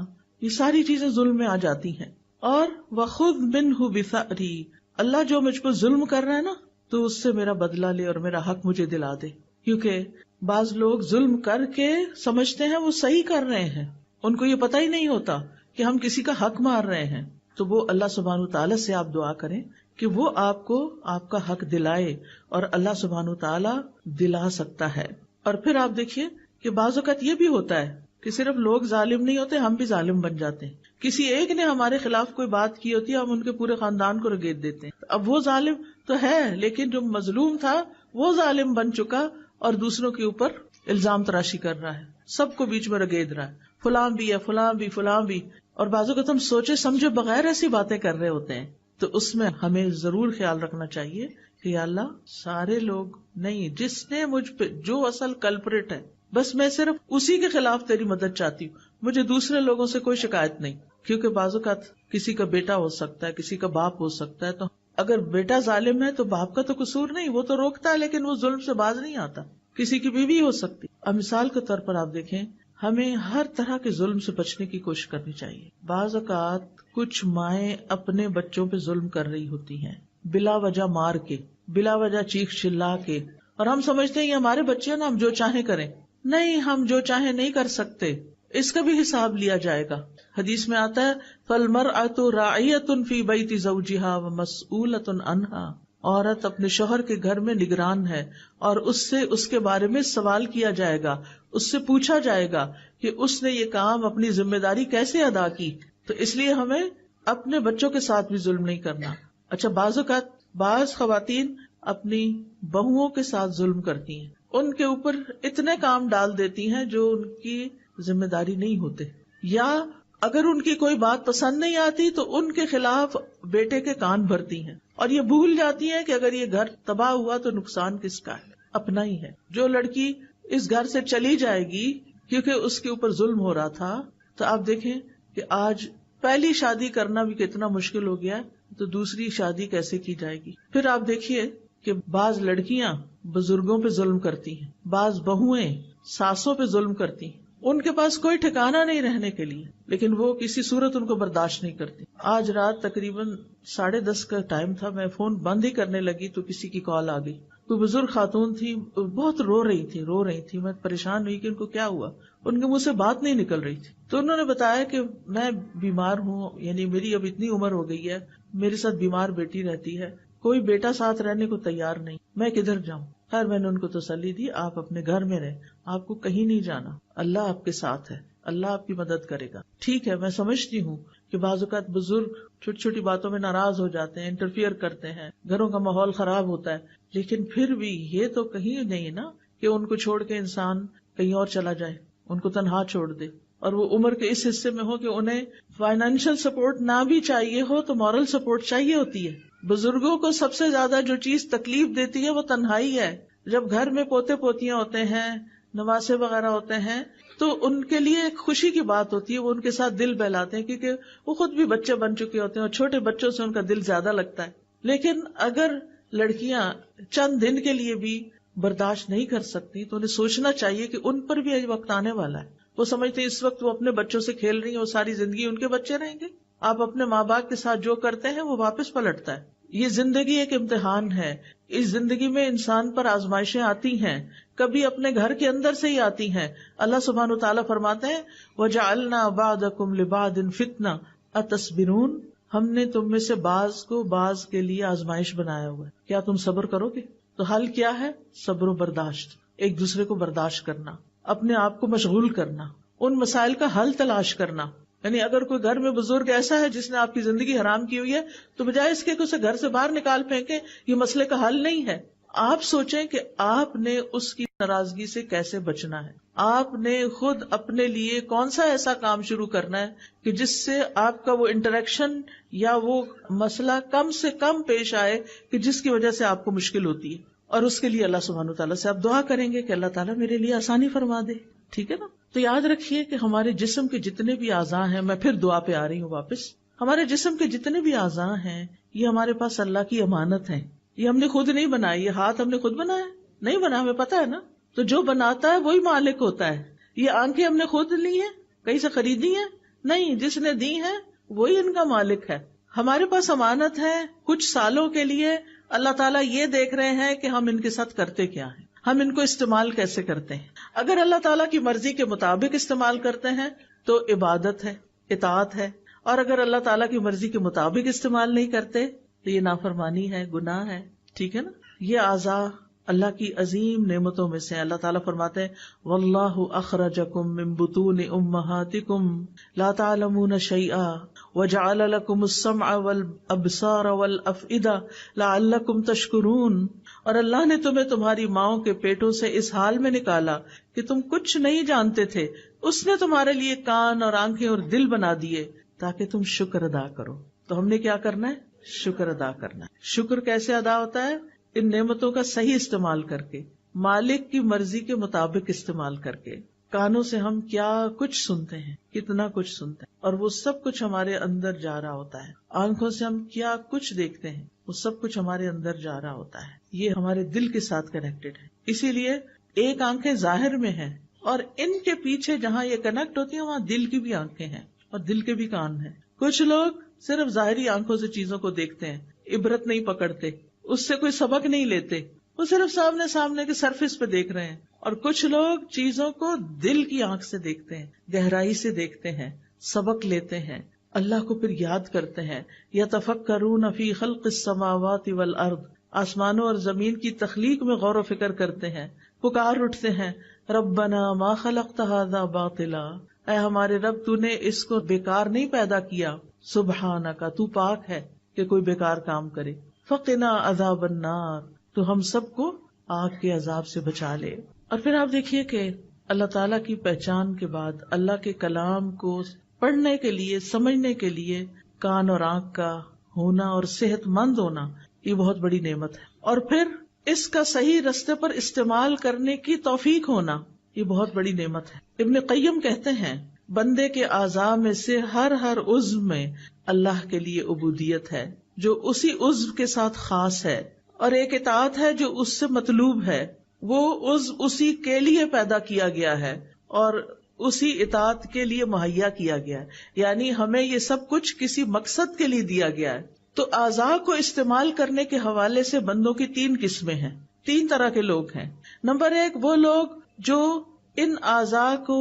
یہ ساری چیزیں ظلم میں آ جاتی ہیں. اور وَخُذْ مِنْهُ بِثَأْرِي، اللہ جو مجھ پر ظلم کر رہا ہے نا تو اس سے میرا بدلہ لے اور میرا حق مجھے دلا دے. کیونکہ بعض لوگ ظلم کر کے سمجھتے ہیں وہ صحیح کر رہے ہیں، ان کو یہ پتہ ہی نہیں ہوتا کہ ہم کسی کا حق مار رہے ہیں. تو وہ اللہ سبحانہ تعالیٰ سے آپ دعا کریں کہ وہ آپ کو آپ کا حق دلائے، اور اللہ سبحانہ تعالیٰ دلا سکتا ہے. اور پھر آپ دیکھیے کہ بعض اوقات یہ بھی ہوتا ہے کہ صرف لوگ ظالم نہیں ہوتے، ہم بھی ظالم بن جاتے ہیں. کسی ایک نے ہمارے خلاف کوئی بات کی ہوتی ہے، ہم ان کے پورے خاندان کو رگیت دیتے ہیں. اب وہ ظالم تو ہے لیکن جو مظلوم تھا وہ ظالم بن چکا اور دوسروں کے اوپر الزام تراشی کر رہا ہے، سب کو بیچ میں رگید رہا ہے، فلاں بھی ہے، فلاں بھی، فلاں بھی. اور بعض اوقات ہم سوچے سمجھے بغیر ایسی باتیں کر رہے ہوتے ہیں. تو اس میں ہمیں ضرور خیال رکھنا چاہیے کہ یا اللہ سارے لوگ نہیں، جس نے مجھ پہ جو اصل کلپریٹ ہے بس میں صرف اسی کے خلاف تیری مدد چاہتی ہوں، مجھے دوسرے لوگوں سے کوئی شکایت نہیں. کیونکہ بعض اوقات کسی کا بیٹا ہو سکتا ہے، کسی کا باپ ہو سکتا ہے، تو اگر بیٹا ظالم ہے تو باپ کا تو قصور نہیں، وہ تو روکتا ہے لیکن وہ ظلم سے باز نہیں آتا. کسی کی بیوی ہو سکتی. اب مثال کے طور پر آپ دیکھیں، ہمیں ہر طرح کے ظلم سے بچنے کی کوشش کرنی چاہیے. بعض اوقات کچھ مائیں اپنے بچوں پہ ظلم کر رہی ہوتی ہیں، بلا وجہ مار کے، بلا وجہ چیخ چلا کے، اور ہم سمجھتے ہیں یہ ہمارے بچے ہیں نا، ہم جو چاہیں کریں. نہیں، ہم جو چاہیں نہیں کر سکتے، اس کا بھی حساب لیا جائے گا. حدیث میں آتا ہے فَالْمَرْأَةُ رَاعِيَةٌ فِي بَيْتِ زَوْجِهَا وَمَسْئُولَةٌ عَنْهَا، عورت اپنے شوہر کے گھر میں نگران ہے اور اس سے اس کے بارے میں سوال کیا جائے گا، اس سے پوچھا جائے گا کہ اس نے یہ کام اپنی ذمہ داری کیسے ادا کی. تو اس لیے ہمیں اپنے بچوں کے ساتھ بھی ظلم نہیں کرنا. اچھا، بعض اوقات بعض خواتین اپنی بہوؤں کے ساتھ ظلم کرتی ہیں، ان کے اوپر اتنے کام ڈال دیتی ہیں جو ان کی ذمہ داری نہیں ہوتے، یا اگر ان کی کوئی بات پسند نہیں آتی تو ان کے خلاف بیٹے کے کان بھرتی ہیں، اور یہ بھول جاتی ہیں کہ اگر یہ گھر تباہ ہوا تو نقصان کس کا ہے؟ اپنا ہی ہے. جو لڑکی اس گھر سے چلی جائے گی کیونکہ اس کے اوپر ظلم ہو رہا تھا، تو آپ دیکھیں کہ آج پہلی شادی کرنا بھی کتنا مشکل ہو گیا، تو دوسری شادی کیسے کی جائے گی؟ پھر آپ دیکھیے کہ بعض لڑکیاں بزرگوں پہ ظلم کرتی ہیں، بعض بہویں ساسوں پہ ظلم کرتی ہیں، ان کے پاس کوئی ٹھکانہ نہیں رہنے کے لیے، لیکن وہ کسی صورت ان کو برداشت نہیں کرتی. آج رات تقریباً 10:30 کا ٹائم تھا، میں فون بند ہی کرنے لگی تو کسی کی کال آ گئی. کوئی بزرگ خاتون تھی، بہت رو رہی تھی. میں پریشان ہوئی کہ ان کو کیا ہوا، ان کے منہ سے بات نہیں نکل رہی تھی. تو انہوں نے بتایا کہ میں بیمار ہوں، یعنی میری اب اتنی عمر ہو گئی ہے، میرے ساتھ بیمار بیٹی رہتی ہے، کوئی بیٹا ساتھ رہنے کو تیار نہیں، میں کدھر جاؤں. خیر میں نے ان کو تسلی دی، آپ اپنے گھر میں رہیں، آپ کو کہیں نہیں جانا، اللہ آپ کے ساتھ ہے، اللہ آپ کی مدد کرے گا. ٹھیک ہے، میں سمجھتی ہوں کہ بعض اوقات بزرگ چھوٹی چھوٹی باتوں میں ناراض ہو جاتے ہیں، انٹرفیئر کرتے ہیں، گھروں کا ماحول خراب ہوتا ہے، لیکن پھر بھی یہ تو کہیں نہیں نا کہ ان کو چھوڑ کے انسان کہیں اور چلا جائے، ان کو تنہا چھوڑ دے. اور وہ عمر کے اس حصے میں ہو کہ انہیں فائنینشیل سپورٹ نہ بھی چاہیے ہو تو مورل سپورٹ چاہیے ہوتی ہے. بزرگوں کو سب سے زیادہ جو چیز تکلیف دیتی ہے وہ تنہائی ہے، جب گھر میں پوتے پوتیاں ہوتے ہیں، نواسے وغیرہ ہوتے ہیں، تو ان کے لیے ایک خوشی کی بات ہوتی ہے، وہ ان کے ساتھ دل بہلاتے ہیں کیونکہ وہ خود بھی بچے بن چکے ہوتے ہیں اور چھوٹے بچوں سے ان کا دل زیادہ لگتا ہے. لیکن اگر لڑکیاں چند دن کے لیے بھی برداشت نہیں کر سکتی تو انہیں سوچنا چاہیے کہ ان پر بھی وقت آنے والا ہے. وہ سمجھتے ہیں اس وقت وہ اپنے بچوں سے کھیل رہی ہیں، وہ ساری زندگی ان کے بچے رہیں گے. آپ اپنے ماں باپ کے ساتھ جو کرتے ہیں وہ واپس پلٹتا ہے. یہ زندگی ایک امتحان ہے. اس زندگی میں انسان پر آزمائشیں آتی ہیں، کبھی اپنے گھر کے اندر سے ہی آتی ہیں. اللہ سبحانہ وتعالیٰ فرماتے ہیں وَجَعَلْنَا بَعْضَكُمْ لِبَعْضٍ فِتْنَةً أَتَصْبِرُونَ، ہم نے تم میں سے بعض کو بعض کے لیے آزمائش بنایا ہوا ہے، کیا تم صبر کرو گے؟ تو حل کیا ہے؟ صبر و برداشت، ایک دوسرے کو برداشت کرنا، اپنے آپ کو مشغول کرنا، ان مسائل کا حل تلاش کرنا. یعنی اگر کوئی گھر میں بزرگ ایسا ہے جس نے آپ کی زندگی حرام کی ہوئی ہے تو بجائے اس کے کہ اسے گھر سے باہر نکال پھینکیں، یہ مسئلے کا حل نہیں ہے. آپ سوچیں کہ آپ نے اس کی ناراضگی سے کیسے بچنا ہے. آپ نے خود اپنے لیے کون سا ایسا کام شروع کرنا ہے کہ جس سے آپ کا وہ انٹریکشن یا وہ مسئلہ کم سے کم پیش آئے کہ جس کی وجہ سے آپ کو مشکل ہوتی ہے. اور اس کے لیے اللہ سبحانہ وتعالیٰ سے آپ دعا کریں گے کہ اللہ تعالیٰ میرے لیے آسانی فرما دے. ٹھیک ہے نا؟ تو یاد رکھیے کہ ہمارے جسم کے جتنے بھی اعضاء ہیں، میں پھر دعا پہ آ رہی ہوں واپس، ہمارے جسم کے جتنے بھی اعضاء ہیں یہ ہمارے پاس اللہ کی امانت ہے. یہ ہم نے خود نہیں بنائی. یہ ہاتھ ہم نے خود بنایا نہیں بنا، ہمیں پتا ہے نا. تو جو بناتا ہے وہی مالک ہوتا ہے. یہ آنکھیں ہم نے خود لی ہیں، کہیں سے خریدی ہیں؟ نہیں، جس نے دی ہیں وہی ان کا مالک ہے. ہمارے پاس امانت ہے کچھ سالوں کے لیے. اللہ تعالیٰ یہ دیکھ رہے ہیں کہ ہم ان کے ساتھ کرتے کیا ہیں، ہم ان کو استعمال کیسے کرتے ہیں. اگر اللہ تعالیٰ کی مرضی کے مطابق استعمال کرتے ہیں تو عبادت ہے، اطاعت ہے. اور اگر اللہ تعالیٰ کی مرضی کے مطابق استعمال نہیں کرتے تو یہ نافرمانی ہے، گناہ ہے. ٹھیک ہے نا؟ یہ اعضاء اللہ کی عظیم نعمتوں میں سے. اللہ تعالیٰ فرماتے ہیں واللہ اخرجکم من بطون امہاتکم لا تعلمون شیئا وجعل لکم السمع والابصار والافئدہ لعلکم تشکرون. اور اللہ نے تمہیں تمہاری ماؤں کے پیٹوں سے اس حال میں نکالا کہ تم کچھ نہیں جانتے تھے. اس نے تمہارے لیے کان اور آنکھیں اور دل بنا دیے تاکہ تم شکر ادا کرو. تو ہم نے کیا کرنا ہے؟ شکر ادا کرنا ہے. شکر کیسے ادا ہوتا ہے؟ ان نعمتوں کا صحیح استعمال کر کے، مالک کی مرضی کے مطابق استعمال کر کے. کانوں سے ہم کیا کچھ سنتے ہیں، کتنا کچھ سنتے ہیں، اور وہ سب کچھ ہمارے اندر جا رہا ہوتا ہے. آنکھوں سے ہم کیا کچھ دیکھتے ہیں، وہ سب کچھ ہمارے اندر جا رہا ہوتا ہے. یہ ہمارے دل کے ساتھ کنیکٹڈ ہے. اسی لیے ایک آنکھیں ظاہر میں ہیں اور ان کے پیچھے جہاں یہ کنیکٹ ہوتی ہیں وہاں دل کی بھی آنکھیں ہیں اور دل کے بھی کان ہیں. کچھ لوگ صرف ظاہری آنکھوں سے چیزوں کو دیکھتے ہیں، عبرت نہیں پکڑتے، اس سے کوئی سبق نہیں لیتے، وہ صرف سامنے کے سرفیس پہ دیکھ رہے ہیں. اور کچھ لوگ چیزوں کو دل کی آنکھ سے دیکھتے ہیں، گہرائی سے دیکھتے ہیں، سبق لیتے ہیں، اللہ کو پھر یاد کرتے ہیں. یتفکرون فی خلق السماوات والارض، آسمانوں اور زمین کی تخلیق میں غور و فکر کرتے ہیں، پکار اٹھتے ہیں ربنا ما خلقت ھذا باطلا، اے ہمارے رب تو نے اس کو بیکار نہیں پیدا کیا، سبحانک تو پاک ہے کہ کوئی بیکار کام کرے، فقنا عذاب النار تو ہم سب کو آگ کے عذاب سے بچا لے. اور پھر آپ دیکھیے کہ اللہ تعالیٰ کی پہچان کے بعد اللہ کے کلام کو پڑھنے کے لیے، سمجھنے کے لیے کان اور آنکھ کا ہونا اور صحت مند ہونا یہ بہت بڑی نعمت ہے. اور پھر اس کا صحیح رستے پر استعمال کرنے کی توفیق ہونا یہ بہت بڑی نعمت ہے. ابن قیم کہتے ہیں بندے کے اعضاء میں سے ہر عضو میں اللہ کے لیے عبودیت ہے جو اسی عضو کے ساتھ خاص ہے، اور ایک اطاعت ہے جو اس سے مطلوب ہے. وہ عضو اسی کے لیے پیدا کیا گیا ہے اور اسی اطاعت کے لیے مہیا کیا گیا ہے. یعنی ہمیں یہ سب کچھ کسی مقصد کے لیے دیا گیا ہے. تو اعضاء کو استعمال کرنے کے حوالے سے بندوں کی 3 قسمیں ہیں، 3 طرح کے لوگ ہیں. نمبر 1 وہ لوگ جو ان اعضاء کو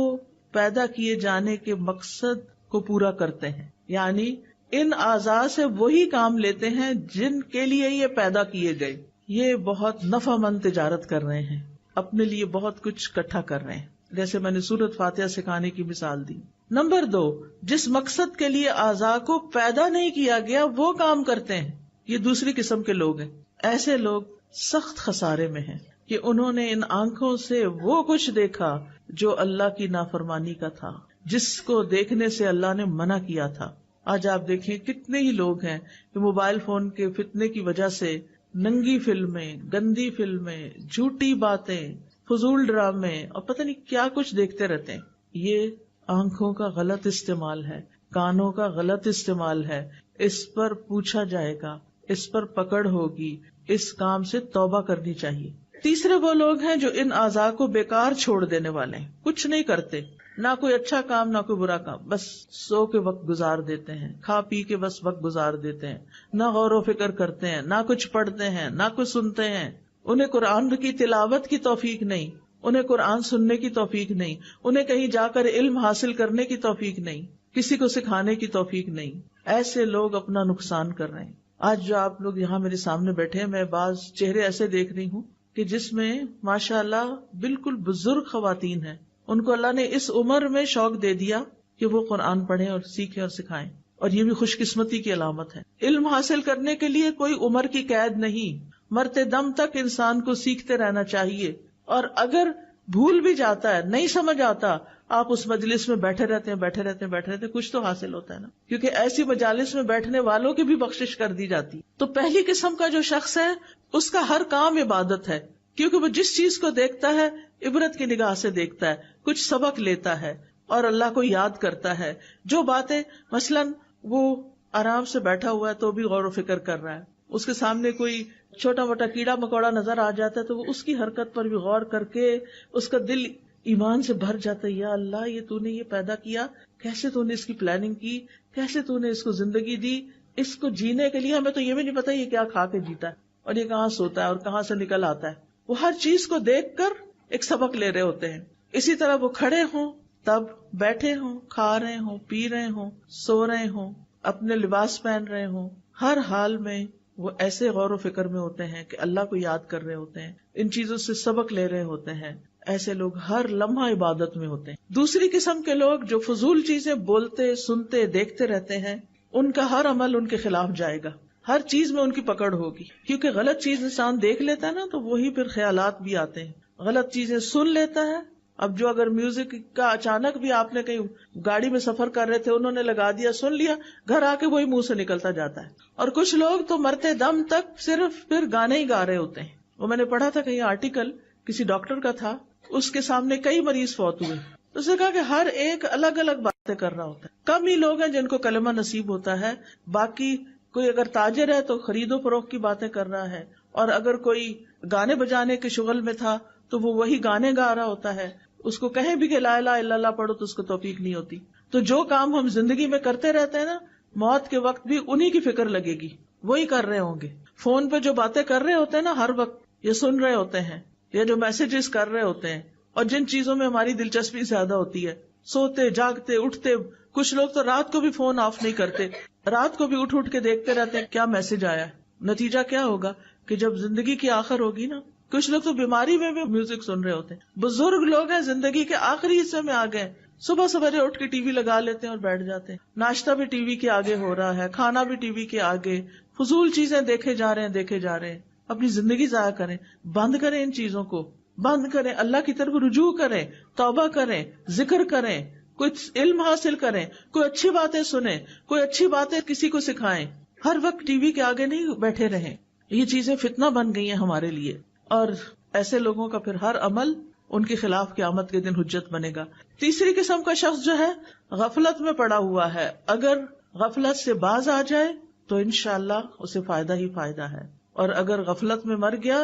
پیدا کیے جانے کے مقصد کو پورا کرتے ہیں، یعنی ان اعضاء سے وہی کام لیتے ہیں جن کے لیے یہ پیدا کیے گئے. یہ بہت نفع مند تجارت کر رہے ہیں، اپنے لیے بہت کچھ اکٹھا کر رہے ہیں، جیسے میں نے سورۃ فاتحہ سکھانے کی مثال دی. نمبر 2 جس مقصد کے لیے اعضاء کو پیدا نہیں کیا گیا وہ کام کرتے ہیں، یہ دوسری قسم کے لوگ ہیں. ایسے لوگ سخت خسارے میں ہیں کہ انہوں نے ان آنکھوں سے وہ کچھ دیکھا جو اللہ کی نافرمانی کا تھا، جس کو دیکھنے سے اللہ نے منع کیا تھا. آج آپ دیکھیں کتنے ہی لوگ ہیں کہ موبائل فون کے فتنے کی وجہ سے ننگی فلمیں، گندی فلمیں، جھوٹی باتیں، فضول ڈرامے اور پتہ نہیں کیا کچھ دیکھتے رہتے ہیں. یہ آنکھوں کا غلط استعمال ہے، کانوں کا غلط استعمال ہے. اس پر پوچھا جائے گا، اس پر پکڑ ہوگی، اس کام سے توبہ کرنی چاہیے. تیسرے وہ لوگ ہیں جو ان اعضاء کو بیکار چھوڑ دینے والے ہیں، کچھ نہیں کرتے، نہ کوئی اچھا کام نہ کوئی برا کام، بس سو کے وقت گزار دیتے ہیں، کھا پی کے بس وقت گزار دیتے ہیں، نہ غور و فکر کرتے ہیں، نہ کچھ پڑھتے ہیں، نہ کچھ سنتے ہیں. انہیں قرآن کی تلاوت کی توفیق نہیں، انہیں قرآن سننے کی توفیق نہیں، انہیں کہیں جا کر علم حاصل کرنے کی توفیق نہیں، کسی کو سکھانے کی توفیق نہیں. ایسے لوگ اپنا نقصان کر رہے ہیں. آج جو آپ لوگ یہاں میرے سامنے بیٹھے ہیں، میں بعض چہرے ایسے دیکھ رہی ہوں کہ جس میں ماشاءاللہ بالکل بزرگ خواتین ہیں. ان کو اللہ نے اس عمر میں شوق دے دیا کہ وہ قرآن پڑھیں اور سیکھیں اور سکھائیں، اور یہ بھی خوش قسمتی کی علامت ہے. علم حاصل کرنے کے لیے کوئی عمر کی قید نہیں، مرتے دم تک انسان کو سیکھتے رہنا چاہیے. اور اگر بھول بھی جاتا ہے، نہیں سمجھ آتا، آپ اس مجلس میں بیٹھے رہتے ہیں، کچھ تو حاصل ہوتا ہے نا، کیونکہ ایسی مجالس میں بیٹھنے والوں کی بھی بخشش کر دی جاتی. تو پہلی قسم کا جو شخص ہے اس کا ہر کام عبادت ہے، کیونکہ وہ جس چیز کو دیکھتا ہے عبرت کی نگاہ سے دیکھتا ہے، کچھ سبق لیتا ہے اور اللہ کو یاد کرتا ہے. جو باتیں مثلاً وہ آرام سے بیٹھا ہوا ہے تو بھی غور و فکر کر رہا ہے، اس کے سامنے کوئی چھوٹا موٹا کیڑا مکوڑا نظر آ جاتا ہے تو وہ اس کی حرکت پر بھی غور کر کے اس کا دل ایمان سے بھر جاتا ہے. یا اللہ، یہ تو نے یہ پیدا کیا، کیسے تو نے اس کی پلاننگ کی، کیسے تو نے اس کو زندگی دی، اس کو جینے کے لیے ہمیں تو یہ بھی نہیں پتا یہ کیا کھا کے جیتا ہے اور یہ کہاں سوتا ہے اور کہاں سے نکل آتا ہے. وہ ہر چیز کو دیکھ کر ایک سبق لے رہے ہوتے ہیں. اسی طرح وہ کھڑے ہوں تب، بیٹھے ہوں، کھا رہے ہوں، پی رہے ہوں، سو رہے ہوں، اپنے لباس پہن رہے ہوں، ہر حال میں وہ ایسے غور و فکر میں ہوتے ہیں کہ اللہ کو یاد کر رہے ہوتے ہیں، ان چیزوں سے سبق لے رہے ہوتے ہیں. ایسے لوگ ہر لمحہ عبادت میں ہوتے ہیں. دوسری قسم کے لوگ جو فضول چیزیں بولتے، سنتے، دیکھتے رہتے ہیں، ان کا ہر عمل ان کے خلاف جائے گا، ہر چیز میں ان کی پکڑ ہوگی. کیونکہ غلط چیز انسان دیکھ لیتا ہے نا تو وہی پھر خیالات بھی آتے ہیں. غلط چیزیں سن لیتا ہے. اب جو اگر میوزک کا اچانک بھی آپ نے کہیں گاڑی میں سفر کر رہے تھے، انہوں نے لگا دیا، سن لیا، گھر آ کے وہی منہ سے نکلتا جاتا ہے. اور کچھ لوگ تو مرتے دم تک صرف پھر گانے ہی گا رہے ہوتے ہیں. وہ میں نے پڑھا تھا کہیں آرٹیکل، کسی ڈاکٹر کا تھا، اس کے سامنے کئی مریض فوت ہوئے. اس نے کہا کہ ہر ایک الگ الگ باتیں کر رہا ہوتا ہے. کم ہی لوگ ہیں جن کو کلمہ نصیب ہوتا ہے. باقی کوئی اگر تاجر ہے تو خرید و فروخت کی باتیں کر رہا ہے، اور اگر کوئی گانے بجانے کے شغل میں تھا تو وہ وہی گانے گا رہا ہوتا ہے. اس کو کہیں بھی کہ لا الہ الا اللہ پڑھو تو اس کو توفیق نہیں ہوتی. تو جو کام ہم زندگی میں کرتے رہتے ہیں نا، موت کے وقت بھی انہی کی فکر لگے گی، وہی کر رہے ہوں گے. فون پہ جو باتیں کر رہے ہوتے ہیں نا ہر وقت، یہ سن رہے ہوتے ہیں، یا جو میسجز کر رہے ہوتے ہیں، اور جن چیزوں میں ہماری دلچسپی زیادہ ہوتی ہے، سوتے جاگتے اٹھتے. کچھ لوگ تو رات کو بھی فون آف نہیں کرتے، رات کو بھی اٹھ کے دیکھتے رہتے ہیں کیا میسج آیا ہے. نتیجہ کیا ہوگا کہ جب زندگی کی آخر ہوگی نا، کچھ لوگ تو بیماری میں بھی میوزک سن رہے ہوتے ہیں. بزرگ لوگ ہیں زندگی کے آخری حصے میں آ گئے، صبح سویرے اٹھ کے ٹی وی لگا لیتے ہیں اور بیٹھ جاتے ہیں. ناشتہ بھی ٹی وی کے آگے ہو رہا ہے، کھانا بھی ٹی وی کے آگے، فضول چیزیں دیکھے جا رہے ہیں. اپنی زندگی ضائع کریں. بند کریں، ان چیزوں کو بند کریں، اللہ کی طرف رجوع کریں، توبہ کریں، ذکر کریں، کچھ علم حاصل کریں، کوئی اچھی باتیں سنیں، کوئی اچھی باتیں کسی کو سکھائیں. ہر وقت ٹی وی کے آگے نہیں بیٹھے رہیں. یہ چیزیں فتنہ بن گئی ہیں ہمارے لیے، اور ایسے لوگوں کا پھر ہر عمل ان کے خلاف قیامت کے دن حجت بنے گا. تیسری قسم کا شخص جو ہے غفلت میں پڑا ہوا ہے، اگر غفلت سے باز آ جائے تو انشاءاللہ اسے فائدہ ہی فائدہ ہے، اور اگر غفلت میں مر گیا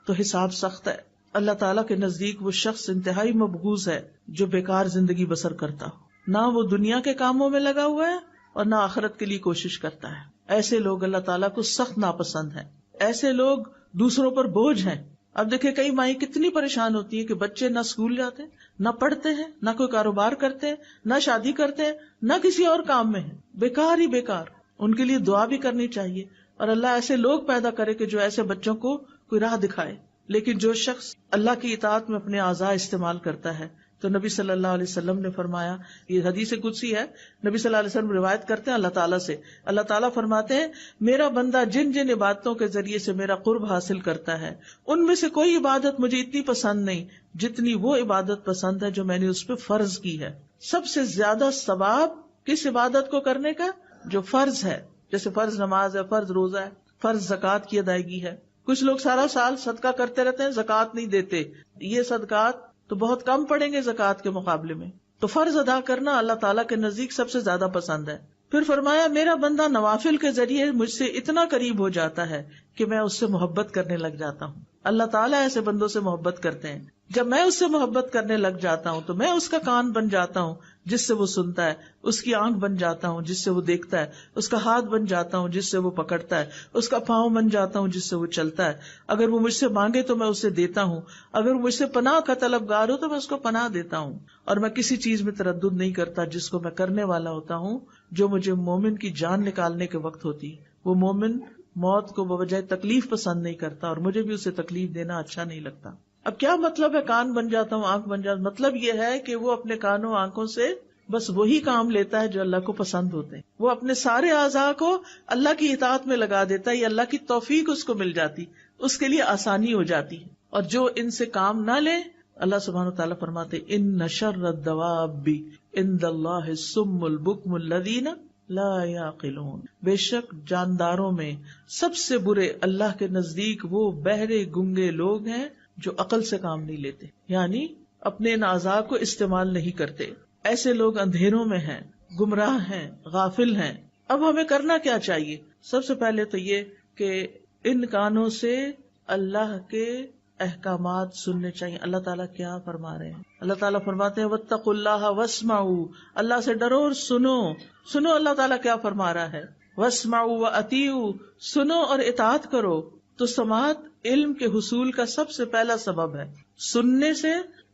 تو حساب سخت ہے. اللہ تعالیٰ کے نزدیک وہ شخص انتہائی مبغوض ہے جو بیکار زندگی بسر کرتا ہو، نہ وہ دنیا کے کاموں میں لگا ہوا ہے اور نہ آخرت کے لیے کوشش کرتا ہے. ایسے لوگ اللہ تعالیٰ کو سخت ناپسند ہیں. ایسے لوگ دوسروں پر بوجھ ہیں. اب دیکھیں کئی مائیں کتنی پریشان ہوتی ہیں کہ بچے نہ اسکول جاتے، نہ پڑھتے ہیں، نہ کوئی کاروبار کرتے ہیں، نہ شادی کرتے ہیں، نہ کسی اور کام میں ہیں، بیکار ہی بیکار. ان کے لیے دعا بھی کرنی چاہیے، اور اللہ ایسے لوگ پیدا کرے کہ جو ایسے بچوں کو کوئی راہ دکھائے. لیکن جو شخص اللہ کی اطاعت میں اپنے اعضاء استعمال کرتا ہے تو نبی صلی اللہ علیہ وسلم نے فرمایا، یہ حدیث قدسی ہے، نبی صلی اللہ علیہ وسلم روایت کرتے ہیں اللہ تعالیٰ سے، اللہ تعالیٰ فرماتے ہیں میرا بندہ جن جن عبادتوں کے ذریعے سے میرا قرب حاصل کرتا ہے ان میں سے کوئی عبادت مجھے اتنی پسند نہیں جتنی وہ عبادت پسند ہے جو میں نے اس پہ فرض کی ہے. سب سے زیادہ ثواب کس عبادت کو کرنے کا؟ جو فرض ہے، جیسے فرض نماز ہے، فرض روزہ ہے، فرض زکوٰۃ کی ادائیگی ہے. کچھ لوگ سارا سال صدقہ کرتے رہتے ہیں، زکوٰۃ نہیں دیتے. یہ صدقات تو بہت کم پڑیں گے زکوٰۃ کے مقابلے میں. تو فرض ادا کرنا اللہ تعالیٰ کے نزدیک سب سے زیادہ پسند ہے. پھر فرمایا میرا بندہ نوافل کے ذریعے مجھ سے اتنا قریب ہو جاتا ہے کہ میں اس سے محبت کرنے لگ جاتا ہوں. اللہ تعالیٰ ایسے بندوں سے محبت کرتے ہیں. جب میں اس سے محبت کرنے لگ جاتا ہوں تو میں اس کا کان بن جاتا ہوں جس سے وہ سنتا ہے، اس کی آنکھ بن جاتا ہوں جس سے وہ دیکھتا ہے، اس کا ہاتھ بن جاتا ہوں جس سے وہ پکڑتا ہے، اس کا پاؤں بن جاتا ہوں جس سے وہ چلتا ہے. اگر وہ مجھ سے مانگے تو میں اسے دیتا ہوں، اگر وہ مجھ سے پناہ کا طلبگار ہو تو میں اس کو پناہ دیتا ہوں. اور میں کسی چیز میں تردد نہیں کرتا جس کو میں کرنے والا ہوتا ہوں جو مجھے مومن کی جان نکالنے کے وقت ہوتی ہے. وہ مومن موت کو بوجہ تکلیف پسند نہیں کرتا اور مجھے بھی اسے تکلیف دینا اچھا نہیں لگتا. اب کیا مطلب ہے کان بن جاتا ہوں، آنکھ بن جاتا ہوں؟ مطلب یہ ہے کہ وہ اپنے کانوں آنکھوں سے بس وہی کام لیتا ہے جو اللہ کو پسند ہوتے ہیں. وہ اپنے سارے اعضاء کو اللہ کی اطاعت میں لگا دیتا ہے، یہ اللہ کی توفیق اس کو مل جاتی، اس کے لیے آسانی ہو جاتی ہے. اور جو ان سے کام نہ لے، اللہ سبحانہ وتعالیٰ فرماتے ان شر الدواب عند اللہ الصم البکم الذین لا یعقلون، بے شک جانداروں میں سب سے برے اللہ کے نزدیک وہ بہرے گنگے لوگ ہیں جو عقل سے کام نہیں لیتے، یعنی اپنے ان اعضاء کو استعمال نہیں کرتے. ایسے لوگ اندھیروں میں ہیں، گمراہ ہیں، غافل ہیں. اب ہمیں کرنا کیا چاہیے؟ سب سے پہلے تو یہ کہ ان کانوں سے اللہ کے احکامات سننے چاہیے. اللہ تعالیٰ کیا فرما رہے ہیں؟ اللہ تعالیٰ فرماتے ہیں واتقوا اللہ واسمعوا، اللہ سے ڈرو اور سنو. سنو اللہ تعالیٰ کیا فرما رہا ہے. واسمعوا واطیعوا، سنو اور اطاعت کرو. تو سماعت علم کے حصول کا سب سے پہلا سبب ہے. سننے سے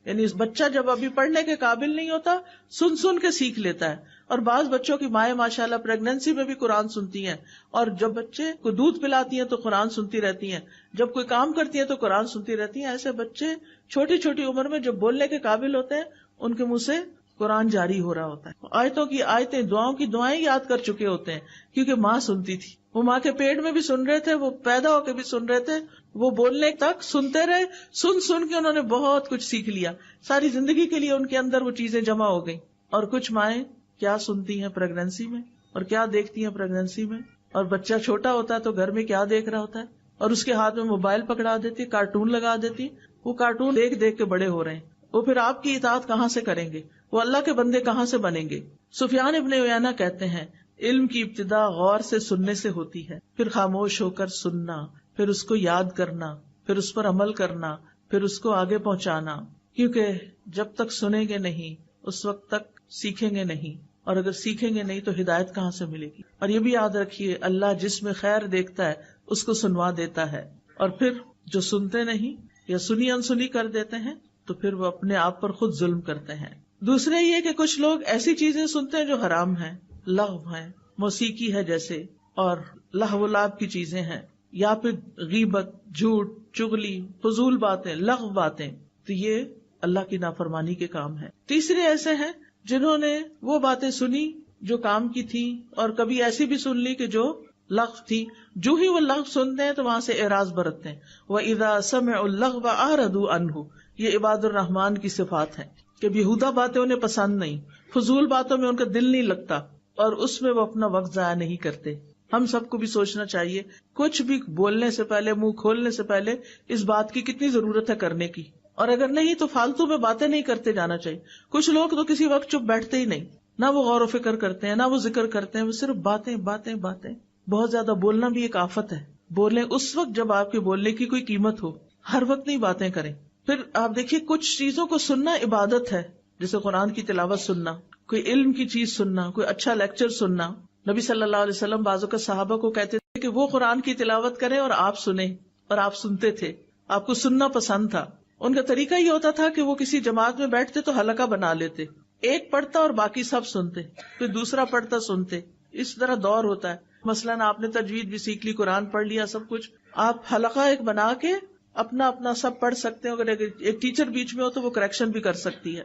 یعنی بچہ جب ابھی پڑھنے کے قابل نہیں ہوتا سن سن کے سیکھ لیتا ہے. اور بعض بچوں کی مائیں ماشاءاللہ پریگنینسی میں بھی قرآن سنتی ہیں، اور جب بچے کو دودھ پلاتی ہیں تو قرآن سنتی رہتی ہیں، جب کوئی کام کرتی ہیں تو قرآن سنتی رہتی ہیں. ایسے بچے چھوٹی چھوٹی عمر میں جب بولنے کے قابل ہوتے ہیں ان کے منہ سے قرآن جاری ہو رہا ہوتا ہے. آیتوں کی آیتیں، دعاؤں کی دعائیں یاد کر چکے ہوتے ہیں کیونکہ ماں سنتی تھی. وہ ماں کے پیٹ میں بھی سن رہے تھے، وہ پیدا ہو کے بھی سن رہے تھے، وہ بولنے تک سنتے رہے. سن سن کے انہوں نے بہت کچھ سیکھ لیا. ساری زندگی کے لیے ان کے اندر وہ چیزیں جمع ہو گئی. اور کچھ مائیں کیا سنتی ہیں پریگنینسی میں اور کیا دیکھتی ہیں پریگنینسی میں. اور بچہ چھوٹا ہوتا ہے تو گھر میں کیا دیکھ رہا ہوتا ہے، اور اس کے ہاتھ میں موبائل پکڑا دیتی، کارٹون لگا دیتی. وہ کارٹون دیکھ دیکھ کے بڑے ہو رہے ہیں. وہ پھر آپ کی اطاعت کہاں سے کریں گے؟ وہ اللہ کے بندے کہاں سے بنیں گے؟ سفیان ابن عیینہ کہتے ہیں علم کی ابتدا غور سے سننے سے ہوتی ہے، پھر خاموش ہو کر سننا، پھر اس کو یاد کرنا، پھر اس پر عمل کرنا، پھر اس کو آگے پہنچانا. کیونکہ جب تک سنیں گے نہیں اس وقت تک سیکھیں گے نہیں، اور اگر سیکھیں گے نہیں تو ہدایت کہاں سے ملے گی. اور یہ بھی یاد رکھیے اللہ جس میں خیر دیکھتا ہے اس کو سنوا دیتا ہے، اور پھر جو سنتے نہیں یا سنی انسنی کر دیتے ہیں تو پھر وہ اپنے آپ پر خود ظلم کرتے ہیں. دوسرے یہ کہ کچھ لوگ ایسی چیزیں سنتے ہیں جو حرام ہیں، لغو ہیں، موسیقی ہے جیسے، اور لہو و لعب کی چیزیں ہیں، یا پھر غیبت، جھوٹ، چغلی، فضول باتیں، لغو باتیں. تو یہ اللہ کی نافرمانی کے کام ہے. تیسرے ایسے ہیں جنہوں نے وہ باتیں سنی جو کام کی تھی، اور کبھی ایسی بھی سن لی کہ جو لغو تھی. جو ہی وہ لغو سنتے ہیں تو وہاں سے اعراض برتتے ہیں. وَإِذَا سَمِعُوا اللَّغْوَ أَعْرَضُوا عَنْهُ، یہ عباد الرحمان کی صفات ہیں کہ بیہودہ باتیں انہیں پسند نہیں، فضول باتوں میں ان کا دل نہیں لگتا، اور اس میں وہ اپنا وقت ضائع نہیں کرتے. ہم سب کو بھی سوچنا چاہیے کچھ بھی بولنے سے پہلے، منہ کھولنے سے پہلے اس بات کی کتنی ضرورت ہے کرنے کی، اور اگر نہیں تو فالتو میں باتیں نہیں کرتے جانا چاہیے. کچھ لوگ تو کسی وقت چپ بیٹھتے ہی نہیں، نہ وہ غور و فکر کرتے ہیں، نہ وہ ذکر کرتے ہیں، وہ صرف باتیں باتیں باتیں. بہت زیادہ بولنا بھی ایک آفت ہے. بولیں اس وقت جب آپ کے بولنے کی کوئی قیمت ہو، ہر وقت نہیں باتیں کریں. پھر آپ دیکھیے کچھ چیزوں کو سننا عبادت ہے، جیسے قرآن کی تلاوت سننا، کوئی علم کی چیز سننا، کوئی اچھا لیکچر سننا. نبی صلی اللہ علیہ وسلم بعض اوقات صحابہ کو کہتے تھے کہ وہ قرآن کی تلاوت کریں اور آپ سنیں، اور آپ سنتے تھے. آپ کو سننا پسند تھا. ان کا طریقہ یہ ہوتا تھا کہ وہ کسی جماعت میں بیٹھتے تو حلقہ بنا لیتے، ایک پڑھتا اور باقی سب سنتے، پھر دوسرا پڑھتا سنتے. اس طرح دور ہوتا ہے. مثلاً آپ نے تجوید بھی سیکھ لی، قرآن پڑھ لیا، سب کچھ، آپ حلقہ ایک بنا کے اپنا اپنا سب پڑھ سکتے ہیں. اگر ایک ٹیچر بیچ میں ہو تو وہ کریکشن بھی کر سکتی ہے.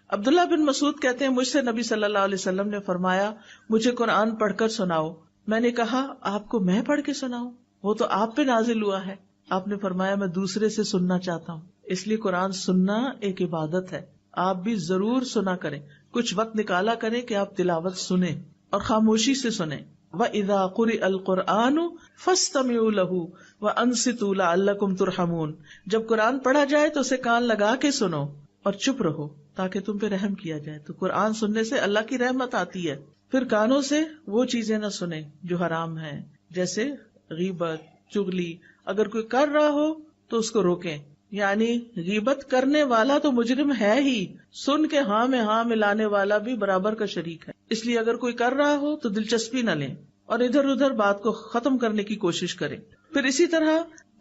عبداللہ بن مسعود کہتے ہیں مجھ سے نبی صلی اللہ علیہ وسلم نے فرمایا مجھے قرآن پڑھ کر سناؤ. میں نے کہا آپ کو میں پڑھ کے سناؤں؟ وہ تو آپ پہ نازل ہوا ہے. آپ نے فرمایا میں دوسرے سے سننا چاہتا ہوں. اس لیے قرآن سننا ایک عبادت ہے. آپ بھی ضرور سنا کریں، کچھ وقت نکالا کریں کہ آپ تلاوت سنیں اور خاموشی سے سنیں. وَإِذَا قُرِئَ الْقُرْآنُ فَاسْتَمِعُوا لَهُ وَأَنصِتُوا لَعَلَّكُمْ تُرْحَمُونَ، جب قرآن پڑھا جائے تو اسے کان لگا کے سنو اور چپ رہو تاکہ تم پہ رحم کیا جائے. تو قرآن سننے سے اللہ کی رحمت آتی ہے. پھر کانوں سے وہ چیزیں نہ سنیں جو حرام ہیں، جیسے غیبت، چغلی. اگر کوئی کر رہا ہو تو اس کو روکیں، یعنی غیبت کرنے والا تو مجرم ہے ہی، سن کے ہاں میں ہاں ملانے والا بھی برابر کا شریک ہے. اس لیے اگر کوئی کر رہا ہو تو دلچسپی نہ لیں اور ادھر ادھر بات کو ختم کرنے کی کوشش کریں. پھر اسی طرح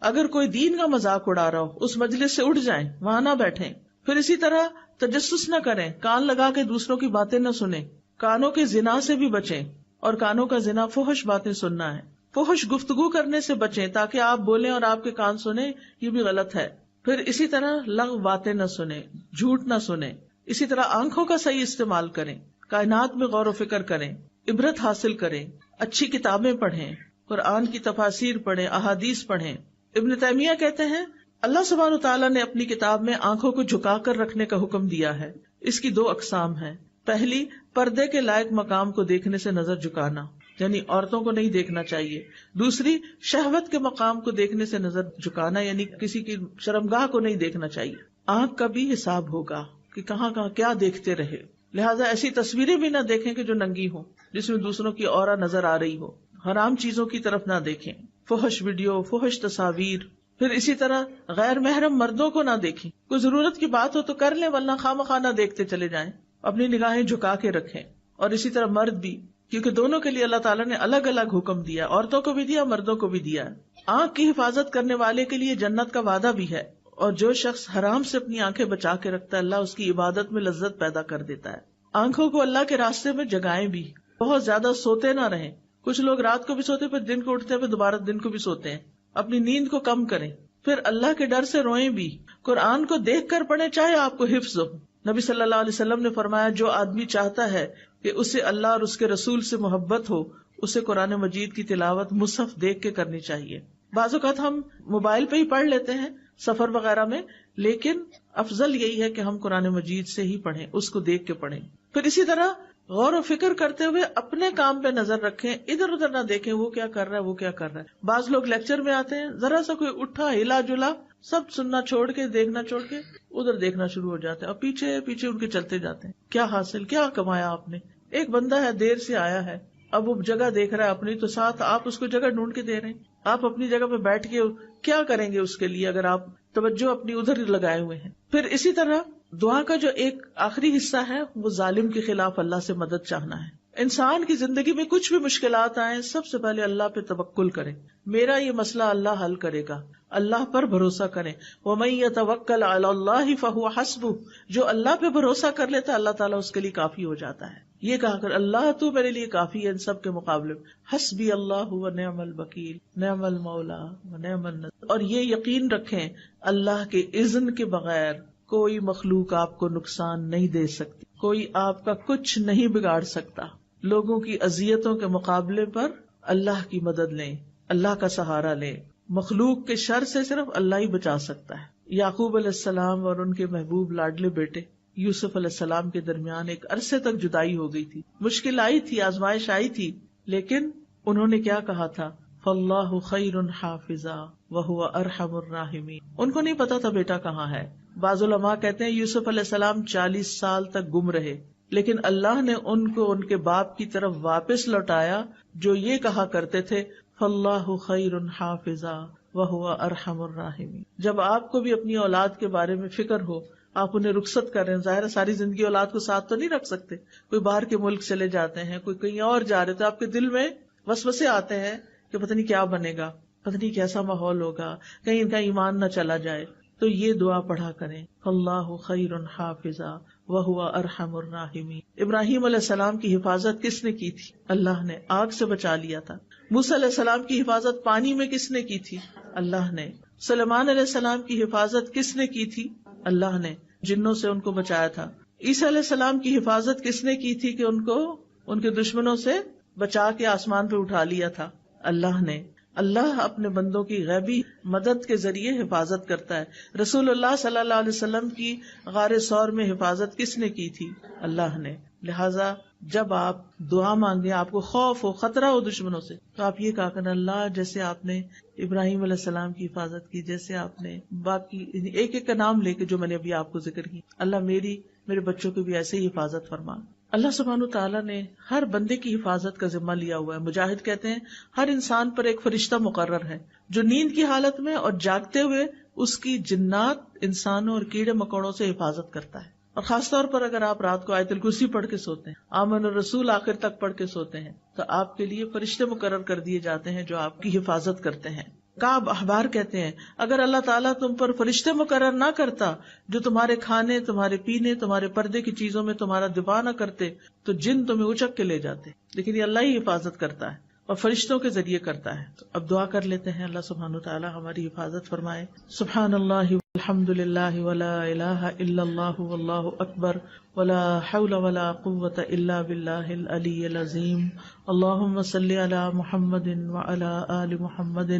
اگر کوئی دین کا مذاق اڑا رہا ہو اس مجلس سے اٹھ جائیں، وہاں نہ بیٹھیں. پھر اسی طرح تجسس نہ کریں، کان لگا کے دوسروں کی باتیں نہ سنیں. کانوں کے زنا سے بھی بچیں، اور کانوں کا زنا فحش باتیں سننا ہے. فحش گفتگو کرنے سے بچیں تاکہ آپ بولیں اور آپ کے کان سنیں، یہ بھی غلط ہے. پھر اسی طرح لغو باتیں نہ سنیں، جھوٹ نہ سنیں. اسی طرح آنکھوں کا صحیح استعمال کریں، کائنات میں غور و فکر کریں، عبرت حاصل کریں، اچھی کتابیں پڑھیں، قرآن کی تفاسیر پڑھیں، احادیث پڑھیں. ابن تیمیہ کہتے ہیں اللہ سبحانہ وتعالیٰ نے اپنی کتاب میں آنکھوں کو جھکا کر رکھنے کا حکم دیا ہے. اس کی 2 اقسام ہیں. پہلی، پردے کے لائق مقام کو دیکھنے سے نظر جھکانا، یعنی عورتوں کو نہیں دیکھنا چاہیے. دوسری، شہوت کے مقام کو دیکھنے سے نظر جھکانا، یعنی کسی کی شرمگاہ کو نہیں دیکھنا چاہیے. آنکھ کا بھی حساب ہوگا کہ کہاں کہاں کیا دیکھتے رہے. لہٰذا ایسی تصویریں بھی نہ دیکھیں کہ جو ننگی ہوں، جس میں دوسروں کی عورت نظر آ رہی ہو. حرام چیزوں کی طرف نہ دیکھیں، فحش ویڈیو، فحش تصاویر. پھر اسی طرح غیر محرم مردوں کو نہ دیکھیں. کوئی ضرورت کی بات ہو تو کر لیں، ورنہ خواہ نہ دیکھتے چلے جائیں. اپنی نگاہیں جھکا کے رکھیں. اور اسی طرح مرد بھی، کیونکہ دونوں کے لیے اللہ تعالیٰ نے الگ الگ حکم دیا، عورتوں کو بھی دیا، مردوں کو بھی دیا. آنکھ کی حفاظت کرنے والے کے لیے جنت کا وعدہ بھی ہے، اور جو شخص حرام سے اپنی آنکھیں بچا کے رکھتا ہے اللہ اس کی عبادت میں لذت پیدا کر دیتا ہے. آنکھوں کو اللہ کے راستے میں جگائیں بھی، بہت زیادہ سوتے نہ رہیں. کچھ لوگ رات کو بھی سوتے پھر دن کو اٹھتے پھر دوبارہ دن کو بھی سوتے ہیں. اپنی نیند کو کم کریں. پھر اللہ کے ڈر سے روئیں بھی. قرآن کو دیکھ کر پڑھیں چاہے آپ کو حفظ ہو. نبی صلی اللہ علیہ وسلم نے فرمایا جو آدمی چاہتا ہے کہ اسے اللہ اور اس کے رسول سے محبت ہو، اسے قرآن مجید کی تلاوت مصحف دیکھ کے کرنی چاہیے. بعض اوقات ہم موبائل پہ ہی پڑھ لیتے ہیں سفر وغیرہ میں، لیکن افضل یہی ہے کہ ہم قرآن مجید سے ہی پڑھیں، اس کو دیکھ کے پڑھیں. پھر اسی طرح غور و فکر کرتے ہوئے اپنے کام پہ نظر رکھیں، ادھر ادھر نہ دیکھیں وہ کیا کر رہا ہے وہ کیا کر رہا ہے. بعض لوگ لیکچر میں آتے ہیں، ذرا سا کوئی اٹھا ہلا جلا سب سننا چھوڑ کے، دیکھنا چھوڑ کے ادھر دیکھنا شروع ہو جاتے ہیں، اور پیچھے پیچھے ان کے چلتے جاتے ہیں. کیا حاصل، کیا کمایا آپ نے؟ ایک بندہ ہے دیر سے آیا ہے، اب وہ جگہ دیکھ رہا ہے اپنی، تو ساتھ آپ اس کو جگہ ڈھونڈ کے دے رہے ہیں. آپ اپنی جگہ پہ بیٹھ کے کیا کریں گے اس کے لیے اگر آپ توجہ اپنی ادھر ہی لگائے ہوئے ہیں. پھر اسی طرح دعا کا جو ایک آخری حصہ ہے وہ ظالم کے خلاف اللہ سے مدد چاہنا ہے. انسان کی زندگی میں کچھ بھی مشکلات آئیں، سب سے پہلے اللہ پہ توکل کریں. میرا یہ مسئلہ اللہ حل کرے گا، اللہ پر بھروسہ کریں. وَمَن يَتَوَكَّلْ عَلَى اللَّهِ فَهُوَ حَسْبُهُ، جو اللہ پہ بھروسہ کر لیتا ہے اللہ تعالیٰ اس کے لیے کافی ہو جاتا ہے. یہ کہا کر اللہ تو میرے لیے کافی ہے ان سب کے مقابلے میں. حسبی اللہ ونعم الوکیل، نعم المولا ونعم النصیر. اور یہ یقین رکھیں اللہ کے اذن کے بغیر کوئی مخلوق آپ کو نقصان نہیں دے سکتی، کوئی آپ کا کچھ نہیں بگاڑ سکتا. لوگوں کی اذیتوں کے مقابلے پر اللہ کی مدد لیں، اللہ کا سہارا لیں. مخلوق کے شر سے صرف اللہ ہی بچا سکتا ہے. یعقوب علیہ السلام اور ان کے محبوب لاڈلے بیٹے یوسف علیہ السلام کے درمیان ایک عرصے تک جدائی ہو گئی تھی، مشکل آئی تھی، آزمائش آئی تھی، لیکن انہوں نے کیا کہا تھا؟ فاللہ خیر حافظا وہو ارحم الراحمین. ان کو نہیں پتا تھا بیٹا کہاں ہے. بعض علماء کہتے ہیں یوسف علیہ السلام 40 سال تک گم رہے، لیکن اللہ نے ان کو ان کے باپ کی طرف واپس لوٹایا جو یہ کہا کرتے تھے فاللہ خیر حافظا وہو ارحم الراحمین. جب آپ کو بھی اپنی اولاد کے بارے میں فکر ہو، آپ انہیں رخصت کر رہے ہیں، ظاہر ہے ساری زندگی اولاد کو ساتھ تو نہیں رکھ سکتے، کوئی باہر کے ملک چلے جاتے ہیں، کوئی کہیں اور جا رہے، تو آپ کے دل میں وسوسے آتے ہیں کہ پتہ نہیں کیا بنے گا، پتہ نہیں کیسا ماحول ہوگا، کہیں ان کا ایمان نہ چلا جائے. تو یہ دعا پڑھا کریں اللہ خیر حافظا وہو ارحم الراحمین. ابراہیم علیہ السلام کی حفاظت کس نے کی تھی؟ اللہ نے. آگ سے بچا لیا تھا. موسیٰ علیہ السلام کی حفاظت پانی میں کس نے کی تھی؟ اللہ نے. سلیمان علیہ السلام کی حفاظت کس نے کی تھی؟ اللہ نے. جنوں سے ان کو بچایا تھا. عیسیٰ علیہ السلام کی حفاظت کس نے کی تھی کہ ان کو ان کے دشمنوں سے بچا کے آسمان پہ اٹھا لیا تھا؟ اللہ نے. اللہ اپنے بندوں کی غیبی مدد کے ذریعے حفاظت کرتا ہے. رسول اللہ صلی اللہ علیہ وسلم کی غار ثور میں حفاظت کس نے کی تھی؟ اللہ نے. لہٰذا جب آپ دعا مانگے، آپ کو خوف ہو، خطرہ ہو دشمنوں سے، تو آپ یہ کہا کرنا اللہ جیسے آپ نے ابراہیم علیہ السلام کی حفاظت کی، جیسے آپ نے باقی ایک ایک کا نام لے کے جو میں نے ابھی آپ کو ذکر کی، اللہ میرے بچوں کی بھی ایسے ہی حفاظت فرما۔ اللہ سبحانہ تعالیٰ نے ہر بندے کی حفاظت کا ذمہ لیا ہوا ہے۔ مجاہد کہتے ہیں ہر انسان پر ایک فرشتہ مقرر ہے جو نیند کی حالت میں اور جاگتے ہوئے اس کی جنات، انسانوں اور کیڑے مکوڑوں سے حفاظت کرتا ہے۔ اور خاص طور پر اگر آپ رات کو آیت الکرسی پڑھ کے سوتے ہیں، آمن الرسول آخر تک پڑھ کے سوتے ہیں، تو آپ کے لیے فرشتے مقرر کر دیے جاتے ہیں جو آپ کی حفاظت کرتے ہیں۔ کعب احبار کہتے ہیں اگر اللہ تعالیٰ تم پر فرشتے مقرر نہ کرتا جو تمہارے کھانے، تمہارے پینے، تمہارے پردے کی چیزوں میں تمہارا دفاع نہ کرتے تو جن تمہیں اچک کے لے جاتے، لیکن یہ اللہ ہی حفاظت کرتا ہے اور فرشتوں کے ذریعے کرتا ہے۔ تو اب دعا کر لیتے ہیں، اللہ سبحانہ وتعالی ہماری حفاظت فرمائے۔ سبحان اللہ الحمد للہ ولا الہ الا اللہ واللہ اکبر ولا حول ولا قوة الا باللہ العلی العظیم۔ اللہم صلی علی محمد وعلی آل محمد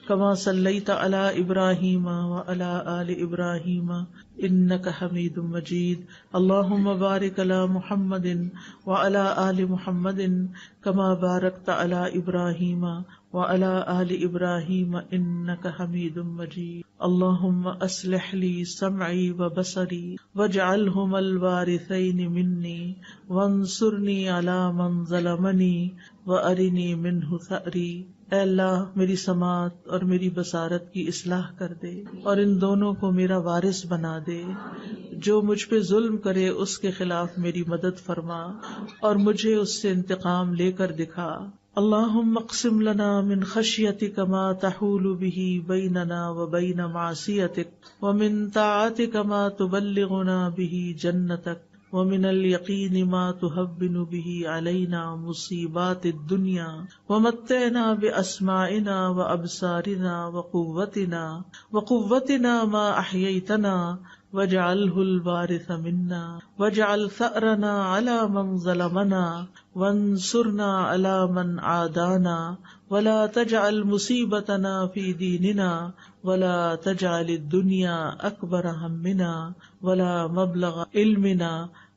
کما صلیت علی ابراہیم وعلی آل ابراہیم انک حمید مجید۔ اللہم بارک علی محمد وعلی آل محمد کما بارکت علی ابراہیم وعلی آل ابراہیم انک حمید مجید۔ اللہم اصلح لی سمعی وبصری واجعلہما الوارثین منی وانصرنی علی من ظلمنی وارنی منہ ثأری۔ اے اللہ میری سماعت اور میری بصارت کی اصلاح کر دے اور ان دونوں کو میرا وارث بنا دے، جو مجھ پہ ظلم کرے اس کے خلاف میری مدد فرما اور مجھے اس سے انتقام لے کر دکھا۔ اللہم اقسم لنا من خشیتک ما تحول به بیننا وبین معصیتک ومن طاعتک ما تبلغنا به جنتک ومن الیقین ما تهون به علینا مصیبات الدنیا ومتعنا باسماعنا وابصارنا وقوتنا ما احییتنا واجعلہ الوارث منا واجعل ثأرنا علی من ظلمنا وانصرنا علی من عادانا ولا تجعل مصیبتنا فی دیننا ولا تجعل الدنیا اکبر ہمنا ولا مبلغ علمنا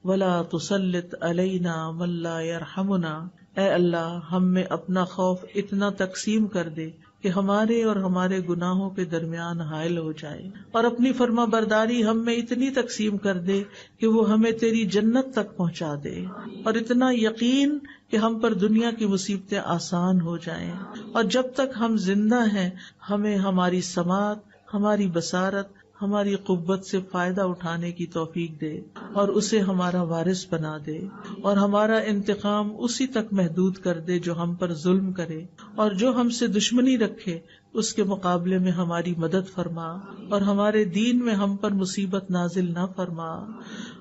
ولا تسلط علینا من لا یرحمنا۔ اے اللہ ہم میں اپنا خوف اتنا تقسیم کر دے کہ ہمارے اور ہمارے گناہوں کے درمیان حائل ہو جائے، اور اپنی فرما برداری ہم میں اتنی تقسیم کر دے کہ وہ ہمیں تیری جنت تک پہنچا دے، اور اتنا یقین کہ ہم پر دنیا کی مصیبتیں آسان ہو جائیں، اور جب تک ہم زندہ ہیں ہمیں ہماری سماعت، ہماری بصارت، ہماری قوت سے فائدہ اٹھانے کی توفیق دے اور اسے ہمارا وارث بنا دے، اور ہمارا انتقام اسی تک محدود کر دے جو ہم پر ظلم کرے، اور جو ہم سے دشمنی رکھے اس کے مقابلے میں ہماری مدد فرما، اور ہمارے دین میں ہم پر مصیبت نازل نہ فرما،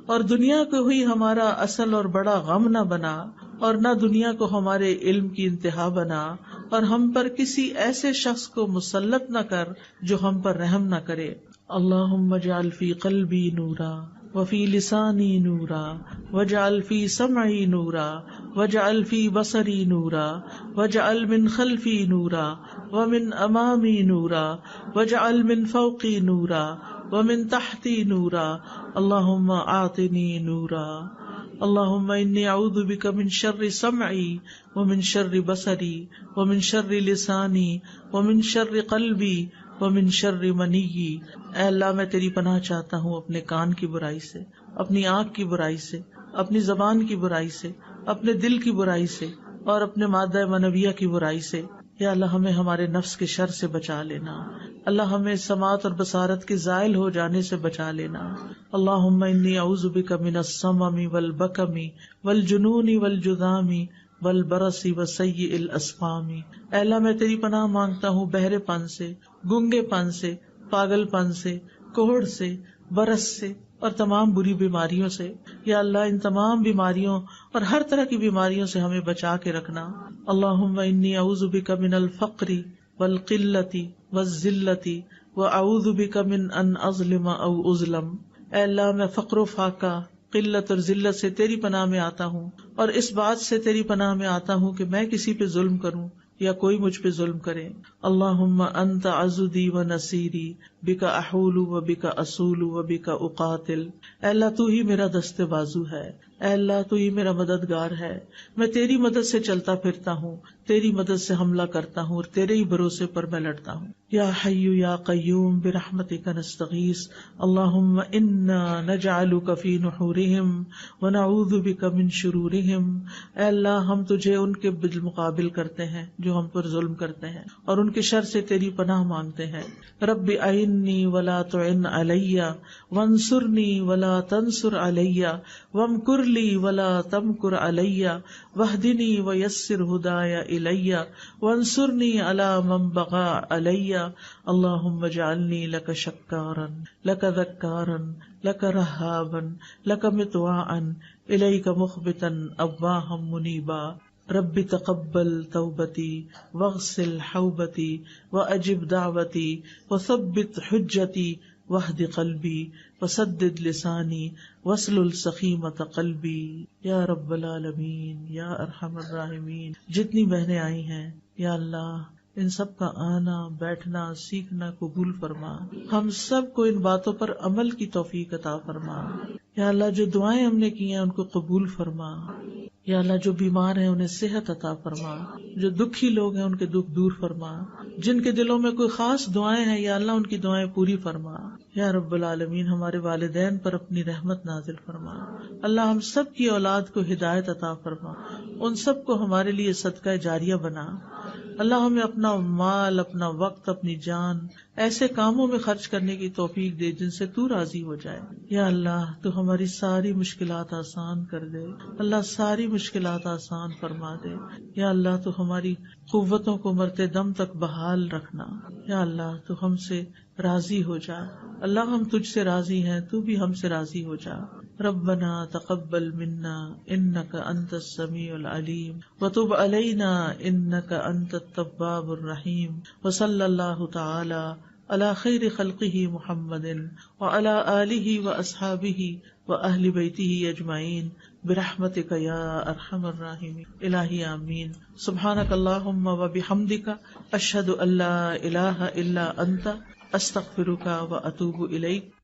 اور دنیا کو ہی ہمارا اصل اور بڑا غم نہ بنا، اور نہ دنیا کو ہمارے علم کی انتہا بنا، اور ہم پر کسی ایسے شخص کو مسلط نہ کر جو ہم پر رحم نہ کرے۔ اللہم اجعل فی قلبی نورا وفی لسانی نورا واجعل فی سمعی نورا واجعل فی بصری نورا واجعل من خلفی نورا ومن امامی نورا واجعل من فوقی نورا ومن تحتی نورا اللہم اعطنی نورا۔ اللہم انی اعوذ بک من شر سمعی ومن شر بصری ومن شر لسانی ومن شر قلبی ومن شر منی۔ اے اللہ میں تیری پناہ چاہتا ہوں اپنے کان کی برائی سے، اپنی آنکھ کی برائی سے، اپنی زبان کی برائی سے، اپنے دل کی برائی سے، اور اپنے مادہ منویہ کی برائی سے۔ یا اللہ ہمیں ہمارے نفس کے شر سے بچا لینا، اللہ ہمیں سماعت اور بصارت کے زائل ہو جانے سے بچا لینا۔ اللہم انی اعوذ بک من السمم والبکم والجنون والجذام والبرص وسیء الاسقام۔ اے اللہ میں تیری پناہ مانگتا ہوں بہرے پن سے، گنگے پن سے، پاگل پن سے، کوڑھ سے، برس سے اور تمام بری بیماریوں سے۔ یا اللہ ان تمام بیماریوں اور ہر طرح کی بیماریوں سے ہمیں بچا کے رکھنا۔ اللہم انی اعوذ بک من الفقر والقلۃ والذلۃ واعوذ بک من ان اظلم او اظلم۔ اے اللہ میں فقر و فاقہ، قلت اور ذلت سے تیری پناہ میں آتا ہوں، اور اس بات سے تیری پناہ میں آتا ہوں کہ میں کسی پہ ظلم کروں یا کوئی مجھ پہ ظلم کرے۔ اللہم انت عضدی و نصیری بک احول و بک اصول و بک اقاتل۔ اے اللہ تو ہی میرا دست بازو ہے، اے اللہ تو ہی میرا مددگار ہے، میں تیری مدد سے چلتا پھرتا ہوں، تیری مدد سے حملہ کرتا ہوں اور تیرے ہی بھروسے پر میں لڑتا ہوں۔ یا حی یا قیوم برحمتک نستغیث اللہم انا نجعلک فی نحورہم ونعوذ بک من شرورہم۔ اے اللہ ہم تجھے ان کے بالمقابل کرتے ہیں جو ہم پر ظلم کرتے ہیں، اور ان کے شر سے تیری پناہ مانگتے ہیں۔ رب اعنی ولا تعن علی وانصرنی ولا تنصر علی وامکر لی ولا تمکر علی واہدنی ویسر ہدای الی وانصرنی علی من بغى علی اللہم اجعلنی لک شکارا لک ذکارا لک رہابا لک مطواعا الیک مخبتا اواہا منیبا۔ رب تقبل توبتی واغسل حوبتی واجب دعوتی وثبت حجتی واہد قلبی وسدد لسانی واسلل سخیمۃ قلبی۔ یا رب العالمین یا ارحم الراحمین، جتنی بہنیں آئی ہیں یا اللہ ان سب کا آنا بیٹھنا سیکھنا قبول فرما، ہم سب کو ان باتوں پر عمل کی توفیق عطا فرما۔ یا اللہ جو دعائیں ہم نے کی ہیں ان کو قبول فرما۔ یا اللہ جو بیمار ہیں انہیں صحت عطا فرما، جو دکھی لوگ ہیں ان کے دکھ دور فرما، جن کے دلوں میں کوئی خاص دعائیں ہیں یا اللہ ان کی دعائیں پوری فرما۔ یا رب العالمین ہمارے والدین پر اپنی رحمت نازل فرما۔ اللہ ہم سب کی اولاد کو ہدایت عطا فرما، ان سب کو ہمارے لیے صدقہ جاریہ بنا۔ اللہ ہمیں اپنا مال، اپنا وقت، اپنی جان ایسے کاموں میں خرچ کرنے کی توفیق دے جن سے تو راضی ہو جائے۔ یا اللہ تو ہماری ساری مشکلات آسان کر دے، اللہ ساری مشکلات آسان فرما دے۔ یا اللہ تو ہماری قوتوں کو مرتے دم تک بحال رکھنا۔ یا اللہ تو ہم سے راضی ہو جا، اللہ ہم تجھ سے راضی ہیں، تو بھی ہم سے راضی ہو جا۔ ربنا تقبل منا انک انت السمیع العلیم وتب علینا انک انت التواب الرحیم، وصلی اللہ تعالی علی خیر خلقہ محمد وعلی آلہ واصحابہ واہل بیتہ اجمعین برحمتک یا ارحم الراحمین۔ الہی آمین۔ سبحانک اللہم وبحمدک اشہد ان لا الہ الا انت استغفرک واتوب الیک۔